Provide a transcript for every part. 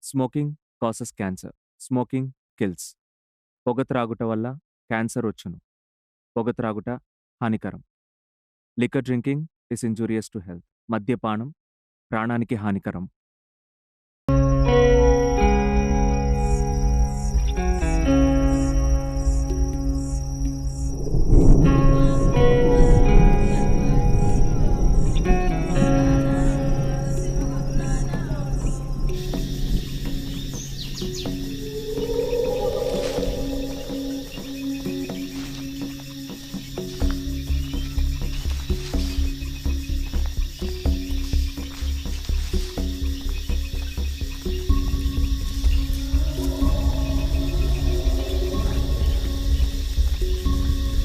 Smoking causes cancer. Smoking kills. పొగ త్రాగుట వల్ల క్యాన్సర్ వచ్చును. పొగ త్రాగుట హానికరం. Liquor drinking is injurious to health. మద్యపానం ప్రాణానికి హానికరం.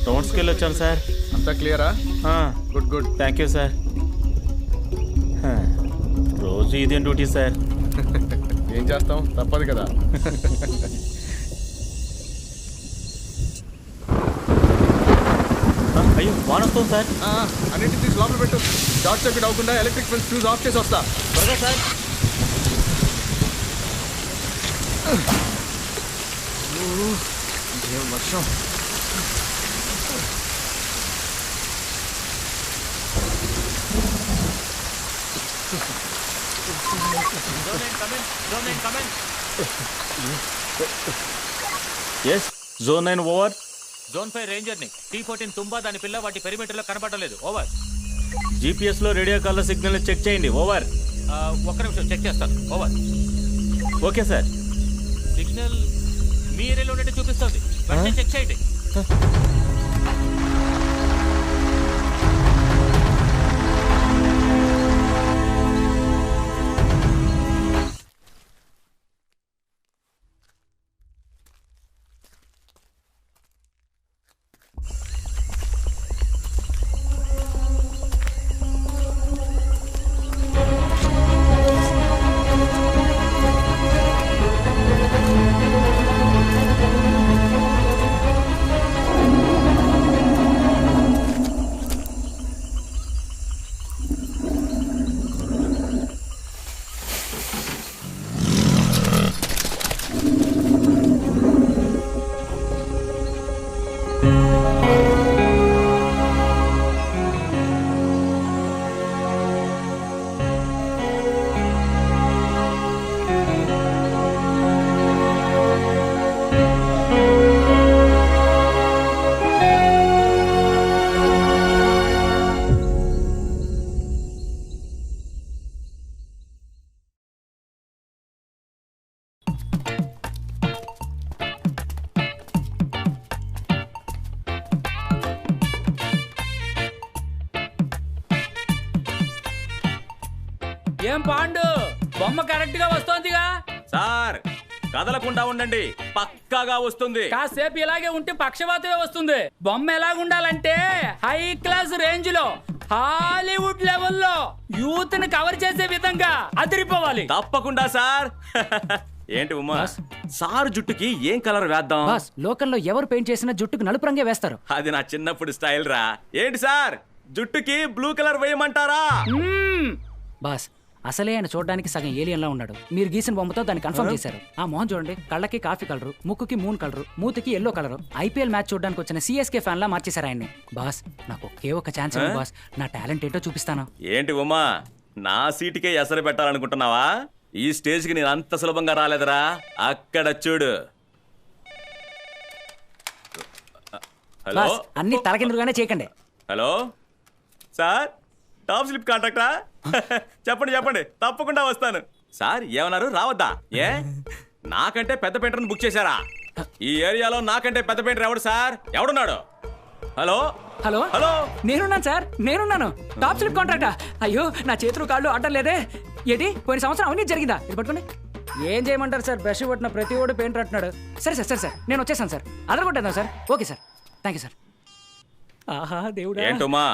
టౌన్స్కి వెళ్ళొచ్చాను సార్. అంతా క్లియరా? Good good. Thank you sir. రోజు ఇదేం డ్యూటీ సార్. ఏం చేస్తాం, తప్పదు కదా. అయ్యో వాన వస్తుంది సార్. అన్నింటినీ తీసి లోపల పెట్టు. షార్ట్ సర్క్యూట్ అవ్వకుండా ఎలక్ట్రిక్ ఫెన్స్ ఫ్యూజ్ ఆఫ్ చేసి వస్తా. త్వరగా సార్. వర్షం. S zone 9 over. Zone 5 ranger ని T14 తుంబా దాని పిల్ల వాటి పెరిమీటర్ లో కనబడలేదు. ఓవర్. GPS లో రేడియో కాల్ సిగ్నల్ చెక్ చేయండి. ఓవర్. ఒక్క నిమిషం చెక్ చేస్తాను. ఓవర్. Okay sir. సిగ్నల్ మీ ఏరియాలో ఉన్నట్టు చూపిస్తుంది. వెంటనే చెక్ చేయండి. ఏం పాండు, బొమ్మ కరెక్ట్ గా వస్తోందిగా సార్. కదలకుండా ఉండండి, పక్కాగా వస్తుంది. కాసేపు ఇలాగే ఉంటే పక్షవాతమే వస్తుంది. బొమ్మ ఎలాగుండాలంటే హై క్లాస్ రేంజ్ లో హాలీవుడ్ లెవెల్లో యూత్ ని కవర్ చేసే విధంగా అదిరిపోవాలి. తప్పకుండా సార్. ఏంటి ఉమా, సార్ జుట్టుకి ఏం కలర్ వేద్దాం? బాస్, లోకల్లో ఎవరు పెయింట్ చేసినా జుట్టుకు నలుపు రంగే వేస్తారు. అది నా చిన్నప్పుడు స్టైల్ రా. ఏంటి సార్, జుట్టుకి బ్లూ కలర్ వేయమంటారా? బాస్, అసలే ఆయన చూడడానికి సగం ఏలియన్ లా ఉన్నాడు. మీరు గీసిన బొమ్మతో దాన్ని కన్ఫర్మ్ చేశారు. ఆ మొహం చూడండి, కళ్ళకి కాఫీ కలరు, ముక్కుకి మూన్ కలరు, మూతికి ఎల్లో కలరు. ఐపీఎల్ మ్యాచ్ చూడడానికి వచ్చిన సిఎస్కే ఫ్యాన్ లా మార్చేశారు ఆయన్ని. బాస్, నాకు ఒకే ఒక ఛాన్స్ ఇవ్వండి బాస్, నా టాలెంట్ ఏంటో చూపిస్తాను. ఏంటి ఉమా, నా సీటుకే ఎసరు పెట్టాలనుకుంటున్నావా? ఈ స్టేజ్ కి నేను అంత సులభంగా రాలేదురా. అక్కడ చూడు. హలో, బాస్, అన్ని తలకిందులుగానే చేయకండి. హలో సార్, టాప్ స్లిప్ కాంట్రాక్టరా? చెప్పండి చెప్పండి, తప్పకుండా వస్తాను. సార్ ఏమన్నారు, రావద్దా? ఏ నాకంటే పెద్ద పెయింటర్ని బుక్ చేశారా? ఈ ఏరియాలో నాకంటే పెద్ద పెయింటర్ ఎవడు సార్? ఎవడున్నాడు? హలో హలో హలో, నేనున్నాను సార్, నేనున్నాను. టాప్ స్లిప్ కాంట్రాక్టా? అయ్యో, నా చేతులు కాళ్ళు ఆడటం లేదే. ఏంటి, పోయిన సంవత్సరం అవన్నీ జరిగిందా? ఇది పట్టుకోండి. ఏం చేయమంటారు సార్, బ్రష్ పట్టిన ప్రతి ఓడు పెయింటర్ అంటున్నాడు. సరే సార్, సరే సార్, నేను వచ్చేసాను సార్. అదరగొట్టేద్దాం sir. Okay sir, thank you sir. ఆహా దేవుడా. ఏంటమ్మా,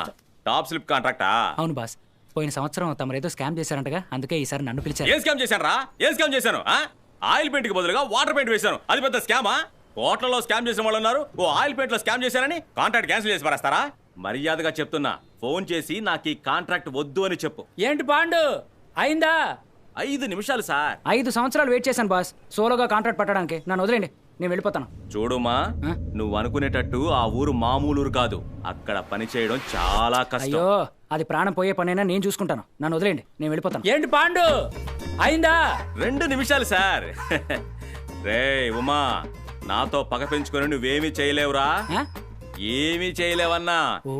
టాప్ స్లిప్ కాంట్రాక్టా? అవును బాస్, పోయిన సంవత్సరం తమరేదో స్కామ్ చేశారంటగా, అందుకే ఈసారి నన్ను పిలిచారు. ఏం స్కామ్ చేశాను రా? ఏం స్కామ్ చేశాను? ఆయిల్ పెయింట్ కి బదులుగా వాటర్ పెయింట్ వేశాను. అది పెద్ద స్కామా? కోట్లలో స్కామ్ చేసిన వాళ్ళు ఉన్నారు. ఓ ఆయిల్ పెయింట్ లో స్కామ్ చేశారని కాంట్రాక్ట్ క్యాన్సిల్ చేసి పరేస్తారా? మర్యాదగా చెప్తున్నా, ఫోన్ చేసి నాకు ఈ కాంట్రాక్ట్ వద్దు అని చెప్పు. ఏంటి పాండు, అయిందా? 5 నిమిషాలు సార్. 5 సంవత్సరాలు వెయిట్ చేశాను బాస్, సోలోగా కాంట్రాక్ట్ పట్టడానికి. నన్ను వదిలేండి, నేను వెళ్ళిపోతాను. చూడుమా, నువ్వు అనుకునేటట్టు ఆ ఊరు మామూలు ఊరు కాదు. అక్కడ పని చేయడం చాలా కష్టం. అయ్యో, అది ప్రాణం పోయే పనైనా నేను చూసుకుంటాను. నన్ను వదిలేండి, నేను వెళ్ళిపోతాను. ఏంటి పాండు అయిందా? 2 నిమిషాలు సార్. రే ఉమా, నాతో పగ పెంచుకొని నువ్వేమీ చేయలేవురా. ఆ? ఏమీ చేయలేవన్నా. ఓ,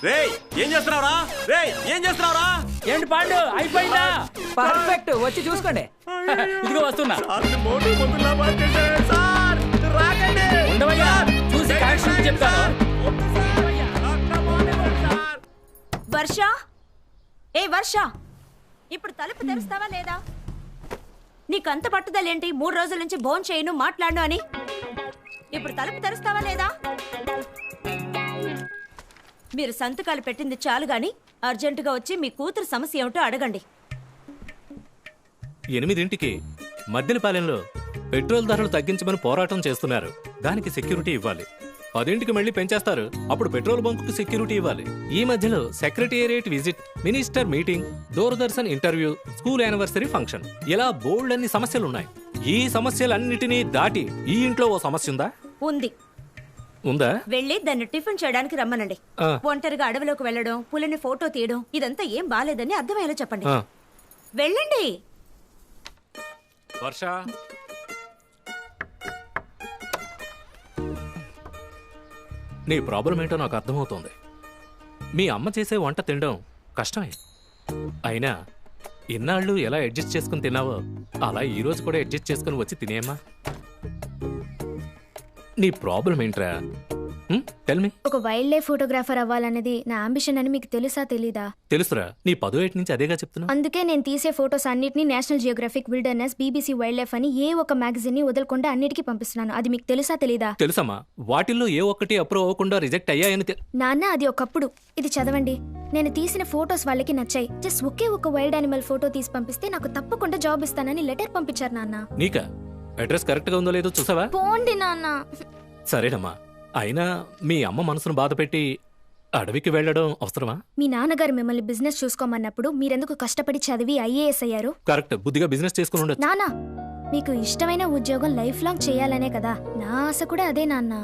రేయ్ ఏం చేస్తున్నావురా? రేయ్ ఏం చేస్తున్నావురా? ఏంటి పాండు అయిపోయిందా? పర్ఫెక్ట్, వచ్చి చూసుకోండి. ఇదిగో వస్తున్నా. సార్ రాకండి. ఉండవయ్యా, చూసి కరెక్షన్ చెప్తాను. వర్ష, ఏ వర్ష, ఇప్పుడు తలుపు తెరుస్తావా లేదా? నీకంత పట్టుదలేంటి? 3 రోజుల నుంచి భోన్ చేయను మాట్లాడు అని. ఇప్పుడు తలుపు తెరుస్తావా లేదా? మీరు సంతకాలు పెట్టింది చాలు గాని అర్జెంటుగా వచ్చి మీ కూతురు సమస్య ఏమిటో అడగండి. 8ంటికి మద్దెలపాలెంలో పెట్రోల్ ధరలు తగ్గించమని పోరాటం చేస్తున్నారు. దానికి సెక్యూరిటీ ఇవ్వాలి. 10ంటికి మళ్ళీ పెంచేస్తారు. అప్పుడు పెట్రోల్ బంకుకు సెక్యూరిటీ ఇవ్వాలి. ఈ మధ్యలో secretariat visit, minister meeting, Doordarshan interview, school anniversary function, ఇలా బోల్డ్ అన్ని సమస్యలున్నాయి. ఈ సమస్యలన్నిటినీ దాటి ఈ ఇంట్లో ఓ సమస్య ఉందా? ఉంది. ఉందా? వెళ్ళి దాన్ని టిఫిన్ చేయడానికి రమ్మనండి. ఆ. ఒంటరిగా అడవిలోకి వెళ్ళడం, పులిని ఫోటో తీయడం ఇదంతా ఏం బాలేదని అర్థమయ్యేలా చెప్పండి. ఆ. వెళ్ళండి. వర్ష, నీ ప్రాబ్లం ఏంటో నాకు అర్థమవుతోంది. మీ అమ్మ చేసే వంట తినడం కష్టమే. అయినా ఇన్నాళ్ళు ఎలా అడ్జస్ట్ చేసుకుని తిన్నావో అలా ఈరోజు కూడా అడ్జస్ట్ చేసుకుని వచ్చి తినేమ్మా. నీ ప్రాబ్లం ఏంట్రా? Tell me. ఒక వైల్డ్ లైఫ్ ఫోటోగ్రాఫర్ అవ్వాలనేది నా అంబిషన్ అని మీకు తెలుసా తెలీదా? తెలుసురా, నీ 10వ ఏటి నుంచి అదేగా చెప్తున్నా. అందుకే నేను తీసే ఫోటోస్ అన్నిటిని national geographic, wilderness, BBC wild life అని ఏ ఒక్క మ్యాగజైన్ ని వదలకుండా అన్నిటికీ పంపిస్తున్నాను. అది మీకు తెలుసా తెలీదా? తెలుసమ్మా, వాటిల్లో ఏ ఒక్కటి అప్రూవ్ అవ్వకుండా రిజెక్ట్ అయ్యాయని నాన్న, అది ఒకప్పుడు. ఇది చదవండి. నేను తీసిన ఫోటోస్ వాళ్ళకి నచ్చాయి. జస్ట్ ఒకే ఒక వైల్డ్ యానిమల్ ఫోటో తీసి పంపిస్తే నాకు తప్పకుండా జాబ్ ఇస్తానని లెటర్ పంపించారు నాన్న. నీకా? అడ్రస్ కరెక్ట్ గా ఉందో లేదో చూసావా? పోండి నాన్న. సరేనమ్మా, అయినా మీ అమ్మ మనసును బాధపెట్టి అడవికి వెళ్ళడం అవసరమా? మీ నాన్నగారు మిమ్మల్ని బిజినెస్ చూసుకోమన్నప్పుడు మీరెందుకు కష్టపడి చదివి IAS అయ్యారు? కరెక్ట్, బుద్ధిగా బిజినెస్ చేసుకుని ఉండొచ్చు. నానా, మీకు ఇష్టమైన ఉద్యోగం లైఫ్ లాంగ్ చేయాలనే కదా. నా ఆశ కూడా అదే నాన్న.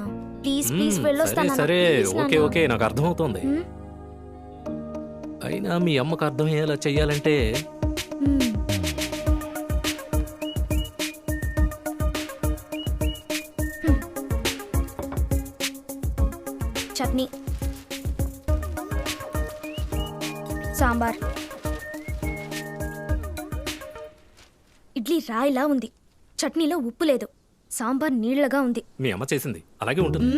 ప్లీజ్ ప్లీజ్ వెళ్ళొస్తాను. సరే ఓకే ఓకే, నాకు అర్థమవుతోంది. అయినా మీ అమ్మకు అర్థమయ్యేలా చెయ్యాలంటే చట్నీ, సాంబార్, ఇడ్లీ రాయిలా ఉంది. చట్నీలో ఉప్పు లేదు. సాంబార్ నీళ్లగా ఉంది. మీ అమ్మ చేసింది అలాగే ఉంటుంది.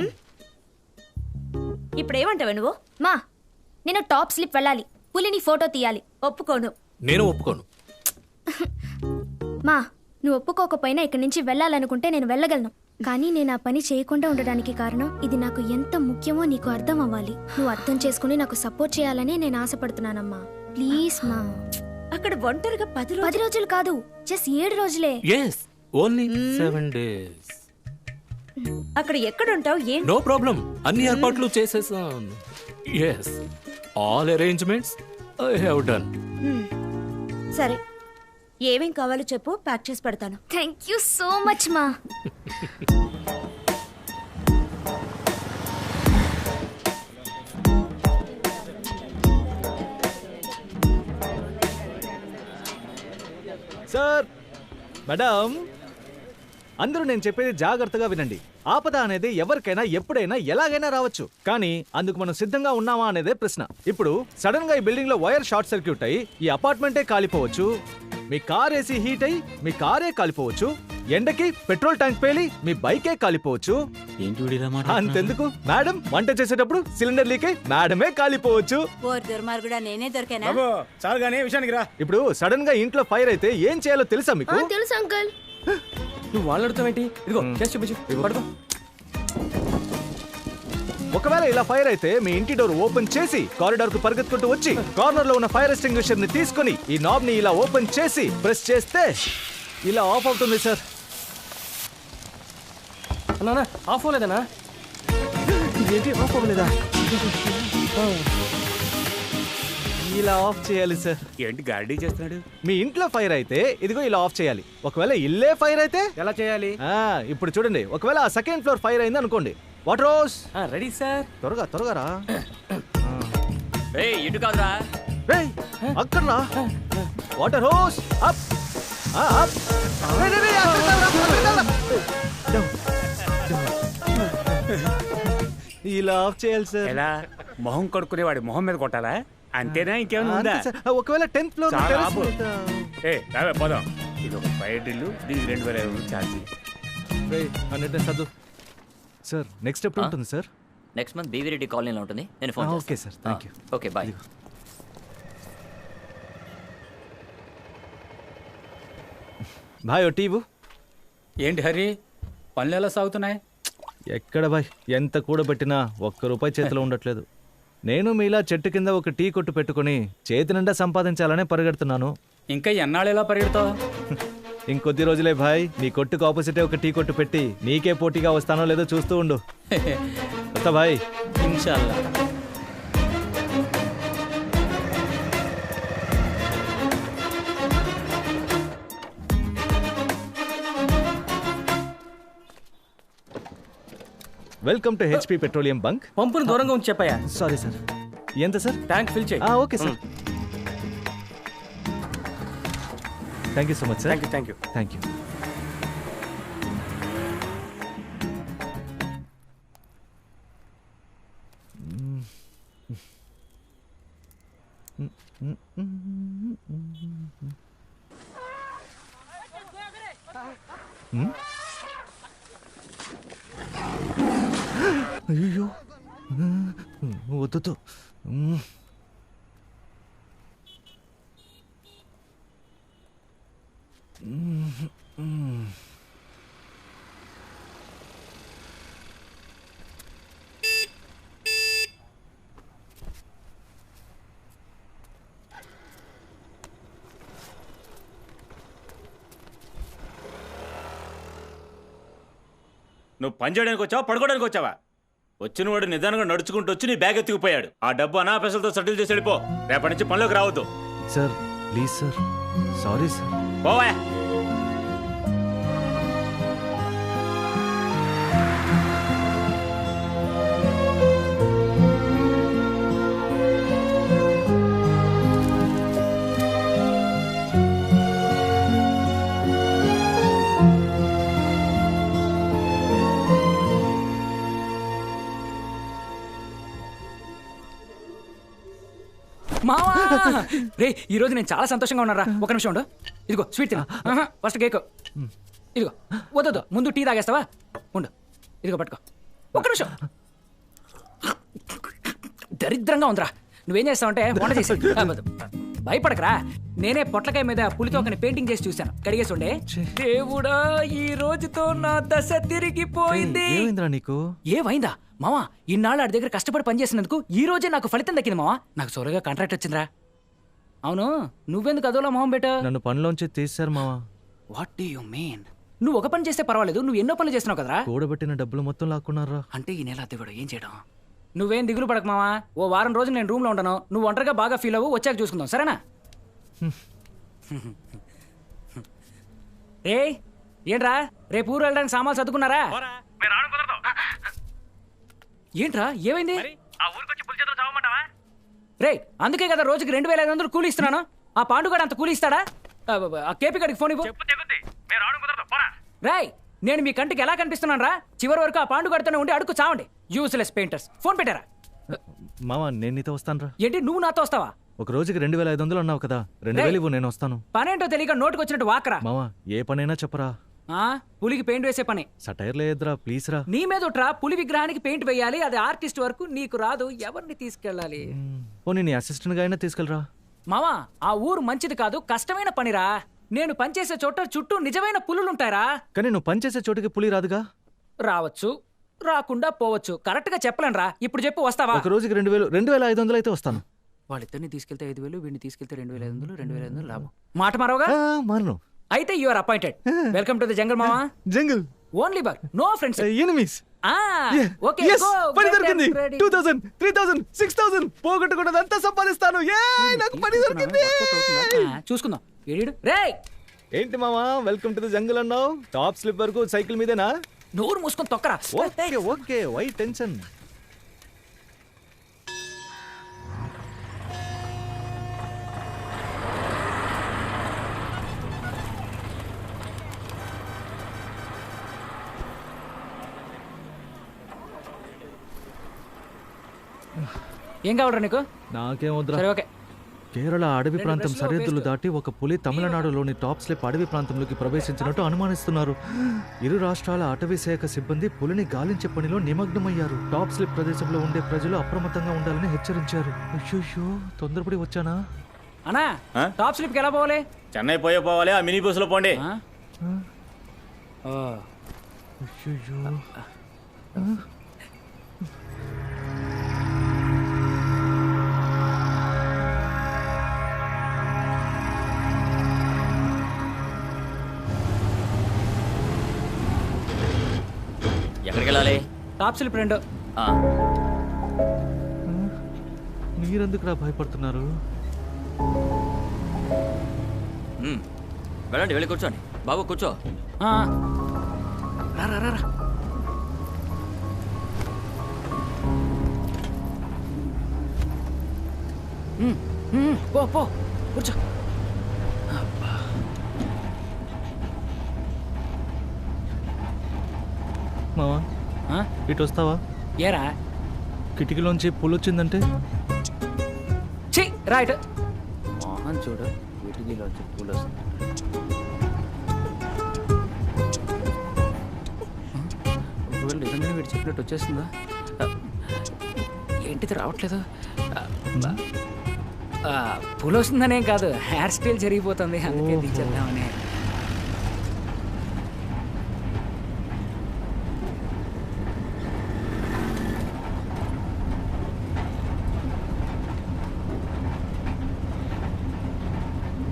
ఇప్పుడేమంటావు నువ్వు? మా, నేను టాప్ స్లిప్ వెళ్ళాలి. పులిని ఫోటో తీయాలి. ఒప్పుకోను. నేను ఒప్పుకోను. మా, నువ్వు ఒప్పుకోకపోయినా ఇక్కడి నుంచి వెళ్ళాలనుకుంటే నేను వెళ్ళగలను. కానీ నేను ఆ పని చేయకుండా ఉండడానికి కారణం ఇది నాకు ఎంత ముఖ్యమో నీకు అర్థం అవ్వాలి. నువ్వు అర్థం చేసుకుని నాకు సపోర్ట్ చేయాలని నేను ఆశపడుతున్నానమ్మా. ప్లీజ్ మా. అక్కడ ఒంటరిగా 10 రోజులు కాదు, జస్ట్ 7 రోజులే. yes only 7 days. అక్కడ ఎక్కడుంటావు? ఏంటి? నో ప్రాబ్లం, అన్ని ఏర్పాట్లు చేసేసాను. yes all arrangements I have done. సరే, ఏమేం కావాలో చెప్పు, ప్యాక్ చేసి పెడతాను. థ్యాంక్ యూ సో మచ్ మా. సార్, మేడం, అందరూ నేను చెప్పేది జాగ్రత్తగా వినండి. ఆపద అనేది ఎవరికైనా ఎప్పుడైనా ఎలాగైనా రావచ్చు. కానీ అందుకు మనం సిద్ధంగా ఉన్నామా అనేదే ప్రశ్న. ఇప్పుడు సడన్ గా ఈ బిల్డింగ్ లో వైర్ షార్ట్ సర్క్యూట్ అయ్యి ఈ అపార్ట్మెంటే కాలిపోవచ్చు. మీ కార్ ఏసీ హీట్ అయ్యి మీ కారే కాలిపోవచ్చు. ఎండకి పెట్రోల్ ట్యాంక్ పేలి మీ బైకే కాలిపోవచ్చు. అంతెందుకు మేడం, వంట చేసేటప్పుడు సిలిండర్ లీక్ అయి మేడమే కాలిపోవచ్చు. నేనే దొరికానా? చాలు గానీ విషయానికి రా. ఇప్పుడు సడన్ గా ఇంట్లో ఫైర్ అయితే ఏం చేయాలో తెలుసా మీకు? తెలుసు అంకుల్. నువ్వు వాళ్ళు అడుగుతావేంటి? ఇదిగో చేసి చూపించు. పడుకో. ఒకవేళ ఇలా ఫైర్ అయితే మీ ఇంటి డోర్ ఓపెన్ చేసి కారిడార్ కు పరిగెత్తుకుంటూ వచ్చి కార్నర్ లో ఉన్న ఫైర్ ఎక్స్టింగ్విషర్ ని తీసుకొని ఈ నాబ్ ని ఇలా ఓపెన్ చేసి ప్రెస్ చేస్తే ఇలా ఆఫ్ అవుతుంది సార్. అన్నా ఆఫ్ అవ్వలేదనా? ఏంటి ఆఫ్ అవ్వలేదా? ఇలా ఆఫ్ చేయాలి సార్. ఏంటి గాడి చేస్తున్నాడు? మీ ఇంట్లో ఫైర్ అయితే ఇదిగో ఇలా ఆఫ్ చేయాలి. ఒకవేళ ఇల్లే ఫైర్ అయితే ఎలా చేయాలి? ఇప్పుడు చూడండి, ఒకవేళ ఆ సెకండ్ ఫ్లోర్ ఫైర్ అయింది అనుకోండి. Water hose ready sir. త్వరగా రా. ఇటు కాదురా, అక్కడ రా. Water hose up up. ఇలా ఆఫ్ చేయాలి సార్. ఎలా? మొహం కడుక్కునేవాడి మొహం మీద కొట్టాలా? అంతేనా? ఇంకేమైనా ఉందా? ఒకవేళ 10th ఫ్లోర్ పోదాం. ఇది ఒక ఫైర్ డ్రిల్, దీనికి 2500 ఛార్జీ. అన్నట్టు చదువు సార్. నెక్స్ట్ ఎప్పుడు ఉంటుంది sir? Next month BV Reddy కాలనీలో ఉంటుంది. నేను ఫోన్ చేస్తాను. Okay sir, thank you. Okay bye. Bye టీవు. ఏంటి హరి, పనులు ఎలా సాగుతున్నాయి? ఎక్కడ బాయ్, ఎంత కూడబెట్టినా ₹1 చేతిలో ఉండట్లేదు. నేను మీలా చెట్టు కింద ఒక టీ కొట్టు పెట్టుకుని చేతి నిండా సంపాదించాలనే పరిగెడుతున్నాను. ఇంకా ఎన్నాళ్ళు ఎలా పరిగెడతావు? ఇంకొద్ది రోజులే భాయ్. నీ కొట్టుకు ఆపోజిటే ఒక టీ కొట్టు పెట్టి నీకే పోటీగా వస్తానో లేదో చూస్తూ ఉండు. వస్తా భాయ్. ఇన్షాల్లా. Welcome to HP petroleum bunk. పంపును దూరంగా ఉంచి చెప్పాయా? Sorry sir. ఎంత సార్? ట్యాంక్ ఫిల్ చేయి. Okay sir. Thank you so much sir. Thank you. అయ్యో వద్దు. నువ్వు పని చేయడానికి వచ్చావా, పడుకోవడానికి వచ్చావా? వచ్చిన వాడు నిదానంగా నడుచుకుంటూ వచ్చి నీ బ్యాగ్ ఎత్తుకుపోయాడు. ఆ డబ్బు అనాపేసలతో సెటిల్ చేసి వెళ్ళిపో. రేపటి నుంచి పనిలోకి రావద్దు. Sir please sir. Sorry sir. పోవా. మావా రే, ఈ రోజు నేను చాలా సంతోషంగా ఉన్నారా. ఒక నిమిషం ఉండు. ఇదిగో స్వీట్ తిన. First cake. ఇదిగో. వద్దు, ముందు టీ తాగేస్తావా? ఉండు. ఇదిగో పట్టుకో. ఒక నిమిషం. దరిద్రంగా ఉందిరా. నువ్వేం చేస్తావంటే వంట చేసి భయపడకరా. నేనే పొట్లకాయ మీద పులితోకని పెయింటింగ్ చేసి చూశాను. కడిగేసి ఉండే. దేవుడా, ఈ రోజుతో నా దశ తిరిగిపోయింది. నీకు ఏమైందా మావా? ఇన్నాళ్ళు ఆడి దగ్గర కష్టపడి పనిచేసినందుకు ఈ రోజే నాకు ఫలితం దక్కింది మావా. నాకు సోరగా కాంట్రాక్ట్ వచ్చిందిరా. అవును, నువ్వెందుకు అదోలా మొహం పెట్టా? నన్ను పనిలోంచి తీశారు మావా. What do you mean? నువ్వు ఒక పని చేస్తే పర్వాలేదు, నువ్వు ఎన్నో పనులు చేస్తున్నావు కదరా. కూడబెట్టిన డబ్బులు మొత్తం లాక్కున్నారా? అంటే ఈ నెల అద్దె కూడా ఏం చేయడం? నువ్వేం దిగులు పడక మావా. ఓ వారం రోజులు నేను రూమ్ లో ఉంటాను. నువ్వు ఒంటరిగా బాగా ఫీల్ అవ్వు. వచ్చాక చూసుకుందాం, సరేనా? రే ఏంట్రా, రేపు ఊరు వెళ్ళడానికి సామాన్లు సర్దుకున్నారా? ఏంట్రా ఏమైంది? రే అందుకే కదా రోజుకి 2500 కూలి ఇస్తున్నాను. ఆ పాండుగాడు అంత కూలి ఇస్తాడా? ఆ కేపీ గడికి ఫోన్ ఇవ్వు. రేయ్, నేను మీ కంటికి ఎలా కనిపిస్తున్నాను రా? చివరి వరకు ఆ పాండుగాడితోనే ఉండి అడుగు చావండి. Useless painters. ఫోన్ పెట్టారా? మావా నేను నీతో వస్తాను రా. ఏంటి నువ్వు నాతో వస్తావా? ఒక రోజుకి 2500 అన్నావు కదా. 2000 ఇవ్వు, నేను వస్తాను. పనేంటో తెలియక నోటుకు వచ్చినట్టు వాకరా. మావా ఏ పనైనా చెప్పరా. పులికి పెయింట్ వేసే పని. సటైర్ లేదురా, ప్లీజ్ రా. నీ మీద ఉట్రా. పులి విగ్రహానికి పెయింట్ వేయాలి, అది ఆర్టిస్ట్ వరకు. నీకు రాదు, ఎవరిని తీసుకెళ్ళాలి? పోనీ నీ అసిస్టెంట్ గా అయినా తీసుకెళ్ళరా. మావా ఆ ఊరు మంచిది కాదు, కష్టమైన పనిరా. నేను పనిచేసే చోట చుట్టూ నిజమైన పులులుంటారా. కానీ నువ్వు పనిచేసే చోటుకి పులి రాదుగా. రావచ్చు, రాకుండా పోవచ్చు. కరెక్ట్ గా చెప్పలేను రా. ఇప్పుడు చెప్పు, వస్తావా? ఒక రోజుకి 2500 అయితే వస్తాను. వాళ్ళిద్దరిని తీసుకెళ్తే 5000, వీడిని తీసుకెళ్తే 2500, 2500 లాభం. మాట మరోగా మారను. అయితే you are appointed. Welcome to the jungle మావా. Jungle only bar, no friends. Enemies. Okay Yes, go. పని దొరికింది. 2000, 3000, 6000 పోగొట్టుకున్నదంతా సంపాదిస్తాను. నాకు పని దొరికింది. చూసుకుందాం. రేయ్ ఏంటి మామా, వెల్కమ్ టు ది జంగల్ అన్నావు. టాప్ స్లిప్ వరకు సైకిల్ మీదేనా? నోరు మూసుకొని తొక్కరా. Okay okay, why tension? ఏం కావాలరా నీకు? నాకేం వద్దురా. సరే ఓకే. కేరళ అడవి ప్రాంతం సరిహద్దులు దాటి ఒక పులి తమిళనాడులోని టాప్ స్లిప్ అడవి ప్రాంతంలోకి ప్రవేశించినట్టు అనుమానిస్తున్నారు. ఇరు రాష్ట్రాల అటవీ శాఖ సిబ్బంది పులిని గాలించే పనిలో నిమగ్నమయ్యారు. టాప్ స్లిప్ ప్రదేశంలో ఉండే ప్రజలు అప్రమత్తంగా ఉండాలని హెచ్చరించారు. అయ్యో, తొందరపడి వచ్చానా? అన్నా, టాప్ స్లిప్కి ఎలా పోవాలి? చెన్నై పోవాలి, ఆ మినీ బస్సులో పోండి. ఎక్కడికి వెళ్ళాలి? Top slip 2. మీరెందుకురా భయపడుతున్నారు? వెళ్ళండి, వెళ్ళి కూర్చోండి. బాబు కూర్చో. రా రా రా. పో పో కూర్చో. మావా, ఇటు వస్తావా? ఏరా, కిటికీలోంచి పులి వచ్చిందంటే? రైట్ మోహన్ చూడు, కిటికీలోంచి పూలు వస్తుంది. ఒకవేళ నిజంగానే వీడు చెప్పినట్టు వచ్చేస్తుందా? ఏంటిది రావట్లేదు? పూలు వస్తుందనేం కాదు, హెయిర్ స్టైల్ జరిగిపోతుంది, అందుకే తీసేద్దామని.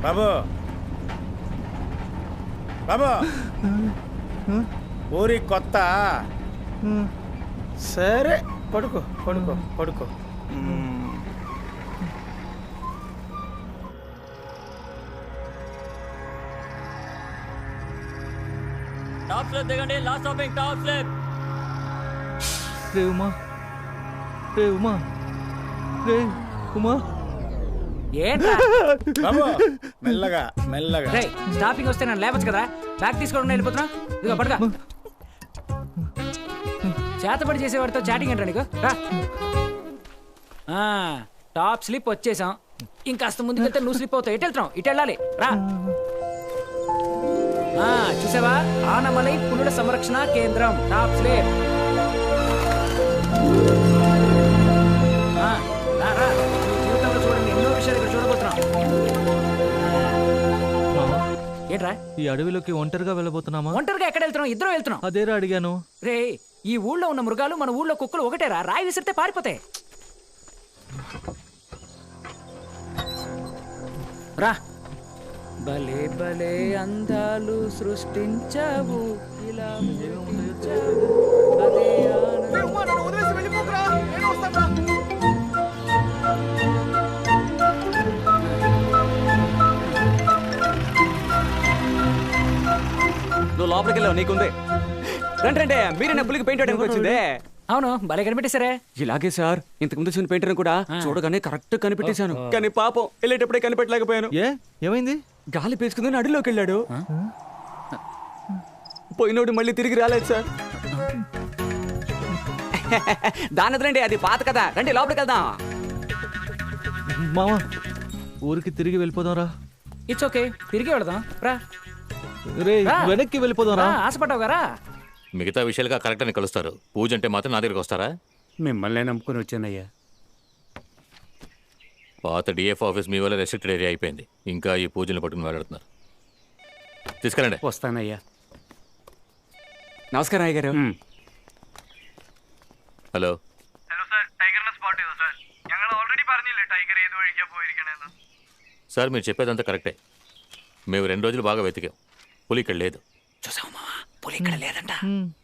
బాబు బాబు, ఊరి కొత్త. సరే పడుకో పడుకో పడుకో. టాప్ స్లిప్ దిగండి, లాస్ట్ స్టాపింగ్ టాప్ స్లిప్. రే ఉమా, రే ఉమా, రే ఉమా. ఏంట్రా బాబు, మెల్లగా మెల్లగా. రేయ్, స్టాపింగ్ వస్తే నన్ను లేవచ్చు కదా, బ్యాగ్ తీసుకోవడం వెళ్ళిపోతున్నా. ఇదిగో పడగా. చేతపడి చేసేవాడితో చాటింగ్ ఏంట్రా నీకు? రా. టాప్ స్లిప్ వచ్చేసాం, ఇంకాస్త ముందుకెళ్తే నువ్వు స్లిప్ అవుతావు. ఎటు వెళ్తున్నావు? ఇటు వెళ్ళాలి, రా. చూసావా, ఆనమలై పులుల సంరక్షణ కేంద్రం టాప్ స్లిప్. జీవితంలో చూడండి, ఎన్నో విషయాలు ఇక్కడ చూడబోతున్నాం. ఏంట్రా, ఈ అడవిలోకి ఒంటరిగా వెళ్ళబోతున్నామా? ఒంటరిగా ఎక్కడ వెళ్తున్నాం? ఇద్దరు వెళ్తున్నాం. అదేరా అడిగాను. రే, ఈ ఊళ్ళో ఉన్న మృగాలు మన ఊళ్ళో కుక్కలు ఒకటేరా, రాయి విసిరితే పారిపోతాయి. రా. భలే భలే అందాలు సృష్టించావు, ఇలా పుట్టించావు, అదే నువ్వు లోపలికి వెళ్ళావు, నీకుంది. రండి, మీరే పులికి పెయింట్ వేయడానికి వచ్చిందే. అవును, భలే కనిపెట్టేశారే. ఇలాగే సార్, ఇంతకు ముందు చూసిన పెయింటర్ కూడా చూడగానే కరెక్ట్ కనిపెట్టేశాను. కానీ పాపం వెళ్ళేటప్పుడే కనిపెట్టలేకపోయాను. ఏమైంది? గాలి పీల్చుకుందని అడవిలోకి వెళ్ళాడు. పోయినోడు మళ్ళీ తిరిగి రాలేదు సార్. దాని రండి, అది పాత కదా. రండి లోపలికి వెళ్దాం. మామా, ఊరికి తిరిగి వెళ్ళిపోదాం రా. ఇట్స్ ఓకే, తిరిగి వెళదాం రా. రే, వెనక్కి వెళ్ళిపోదాం రా. ఆశపడ్డావు కదా. మిగతా విషయాలుగా కరెక్ట్ అని కలుస్తారు. పూజ అంటే మాత్రం నా దగ్గరికి వస్తారా? మిమ్మల్ని నమ్ముకుని వచ్చానయ్యా. పాత డిఎఫ్ ఆఫీస్ మీ వల్ల రెస్ట్రిక్టెడ్ ఏరియా అయిపోయింది. ఇంకా ఈ పూజలు పట్టుకుని వెళ్ళడుతున్నారు. తీసుకెళ్ళండి. వస్తానయ్యా. నమస్కారం అయ్య గారు. ഹലോ ഹലോ സർ ടൈഗറിനെ സ്പോട്ട് ചെയ്തു സർ. ഞങ്ങൾ ഓൾറെഡി പറഞ്ഞില്ലേ ടൈഗർ ഏത് വഴിക്കാ പോയിരിക്കണേന്ന്. సార్ మీరు చెప్పేదంతా కరెక్టే. మేము 2 రోజులు బాగా వెతికాం, పులి ఇక్కడ లేదు. చూసావా, పులి ఇక్కడ లేదంట.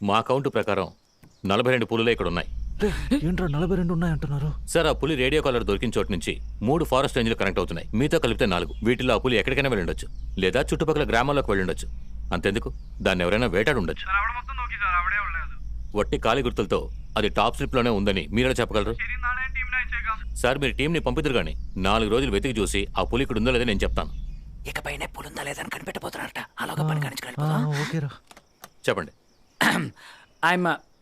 మా కౌంట్ ప్రకారం 42 పులులే ఇక్కడ ఉన్నాయి. ఏంట్రా 42 ఉన్నాయంటున్నారు? సార్ ఆ పులి రేడియో కాలర్ దొరికిన చోటు నుంచి 3 ఫారెస్ట్ రేంజ్లు కనెక్ట్ అవుతున్నాయి. మీతో కలిపితే 4. వీటిలో ఆ పులి ఎక్కడికైనా వెళ్ళుండొచ్చు, లేదా చుట్టుపక్కల గ్రామాల్లోకి వెళ్ళుండొచ్చు. అంతెందుకు, దాన్ని ఎవరైనా వేటాడు ఉండొచ్చు. వట్టి కాలి గుర్తులతో అది టాప్ స్లిప్ లోనే ఉందని మీరెలా చెప్పగలరు? సార్ మీరు టీంని పంపిద్దరు కానీ 4 రోజులు వెతికి చూసి ఆ పులి ఇక్కడ ఉందో లేదో నేను చెప్తాను. ఇకపైనే పులుందా లేదని కనిపెట్టబోతున్నారట. అలాగా పని కానిచ్చుకెళ్ళిపోదాం. చెప్పండి.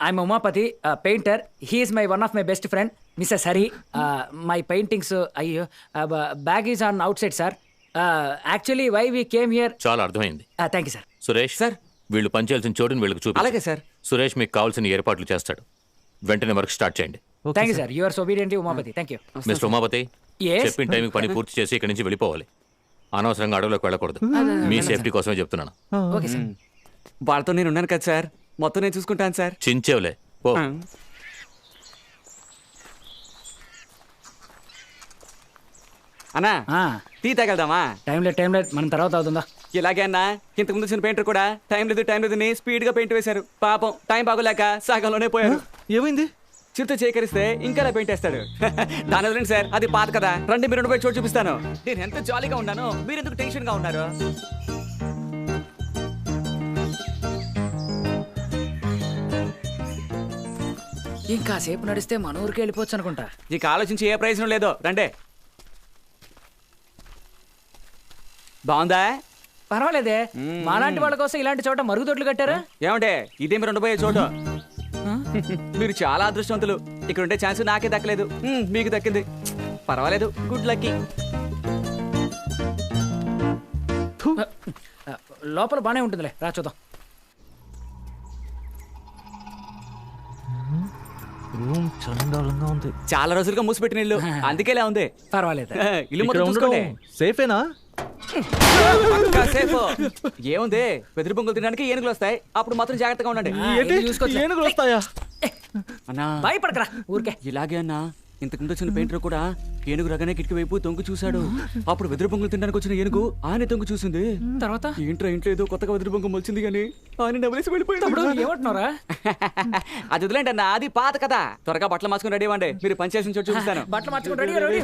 I'm Umapati, painter. He is one of my best friend, Mrs. Hari. My paintings, bag is on outside, sir. Actually, why we came here... చాలా అర్థమైంది. Thank you, sir. Suresh sir, వీళ్ళు పనిచేయాల్సిన చోటుని వీళ్ళకి చూపి. అలాగే సార్. సురేష్ మీకు కావాల్సిన ఏర్పాట్లు చేస్తాడు. వెంటనే వర్క్ స్టార్ట్ చేయండి. Thank you, sir. You are so obedient, Umapati. Thank you. Mister Umapathi, Yes. చెప్పిన టైంకి పని పూర్తి చేసి ఇక్కడి నుంచి వెళ్ళిపోవాలి. అనవసరంగా అడవులోకి వెళ్ళకూడదు. మీ సేఫ్టీ కోసమే చెప్తున్నాను. Okay, sir. వాళ్ళతో నేను ఉన్నాను కదా సార్, మొత్తం నేను చూసుకుంటాను సార్. చించేవులే పో. అన్నా టీ తాగెళ్దామా? టైం లేదు, మనం తర్వాత అవుతుందా? ఇలాగే అన్నా, ఇంతకు ముందు వచ్చిన పెయింటర్ కూడా టైం లేదని స్పీడ్ గా పెయింట్ వేశారు. పాపం టైం బాగోలేక సగంలోనే పోయారు. ఏమైంది? చిరుత చేకరిస్తే ఇంకా పెయింట్ వేస్తాడు. దాని వదిలేండి సార్, అది పాత కదా. రండి మీరు పోయి చోటు చూపిస్తాను. నేను ఎంత జాలీగా ఉన్నాను, మీరు ఎందుకు టెన్షన్ గా ఉన్నారు? ఇంకా సేపు నడిస్తే మన ఊరికి వెళ్ళిపోవచ్చు అనుకుంటా. ఇక ఆలోచించి ఏ ప్రయోజనం లేదో. రండే. బాగుందా? పర్వాలేదే, మాలాంటి వాళ్ళ కోసం ఇలాంటి చోట మరుగుదొడ్లు కట్టారా? ఏమంటే ఇదే మీరు ఉండబోయే చోటు. మీరు చాలా అదృష్టవంతులు. ఇక్కడ ఉండే ఛాన్స్ నాకే దక్కలేదు, మీకు దక్కింది. పర్వాలేదు, గుడ్ లక్కీ. లోపల బానే ఉంటుందిలే, రా చూద్దాం. రూమ్ చండాలంగా ఉంది. చాలా రోజులుగా మూసిపెట్టిన ఇల్లు, అందుకేలా ఉంది. పర్వాలేదు, ఇల్లు మొత్తం చూసుకోండి. సేఫేనా? సేఫ్. ఏముంది, వెదురు బొంగులు తినడానికి ఏనుగులు వస్తాయి, అప్పుడు మాత్రం జాగ్రత్తగా ఉండండి. ఏనుగులు వస్తాయా? అన్నా భయపడకరా ఊరికే. ఇలాగే అన్నా, ఇంతకుముందు వచ్చిన పెయింటర్ కూడా ఏనుగు రగానే కిటికీ వైపు తొంగు చూశాడు. అప్పుడు వెదురు బొంగులు తినడానికి వచ్చిన ఏనుగు ఆయన తొంగు చూసింది. తర్వాత ఏంట్రా ఇంట్లో ఏదో కొత్తగా వెదురు బొంగు మొలిచింది కానీ ఆయన నవ్వులేసి వెళ్ళిపోయాడు. ఏమంటున్నారా? అది వదిలేండి అన్న, అది పాత కదా. త్వరగా బట్టలు మార్చుకుని రెడీ అవ్వండి, మీరు పని చేసిన చోటు చూపిస్తాను. బట్టలు మార్చుకుని రెడీ.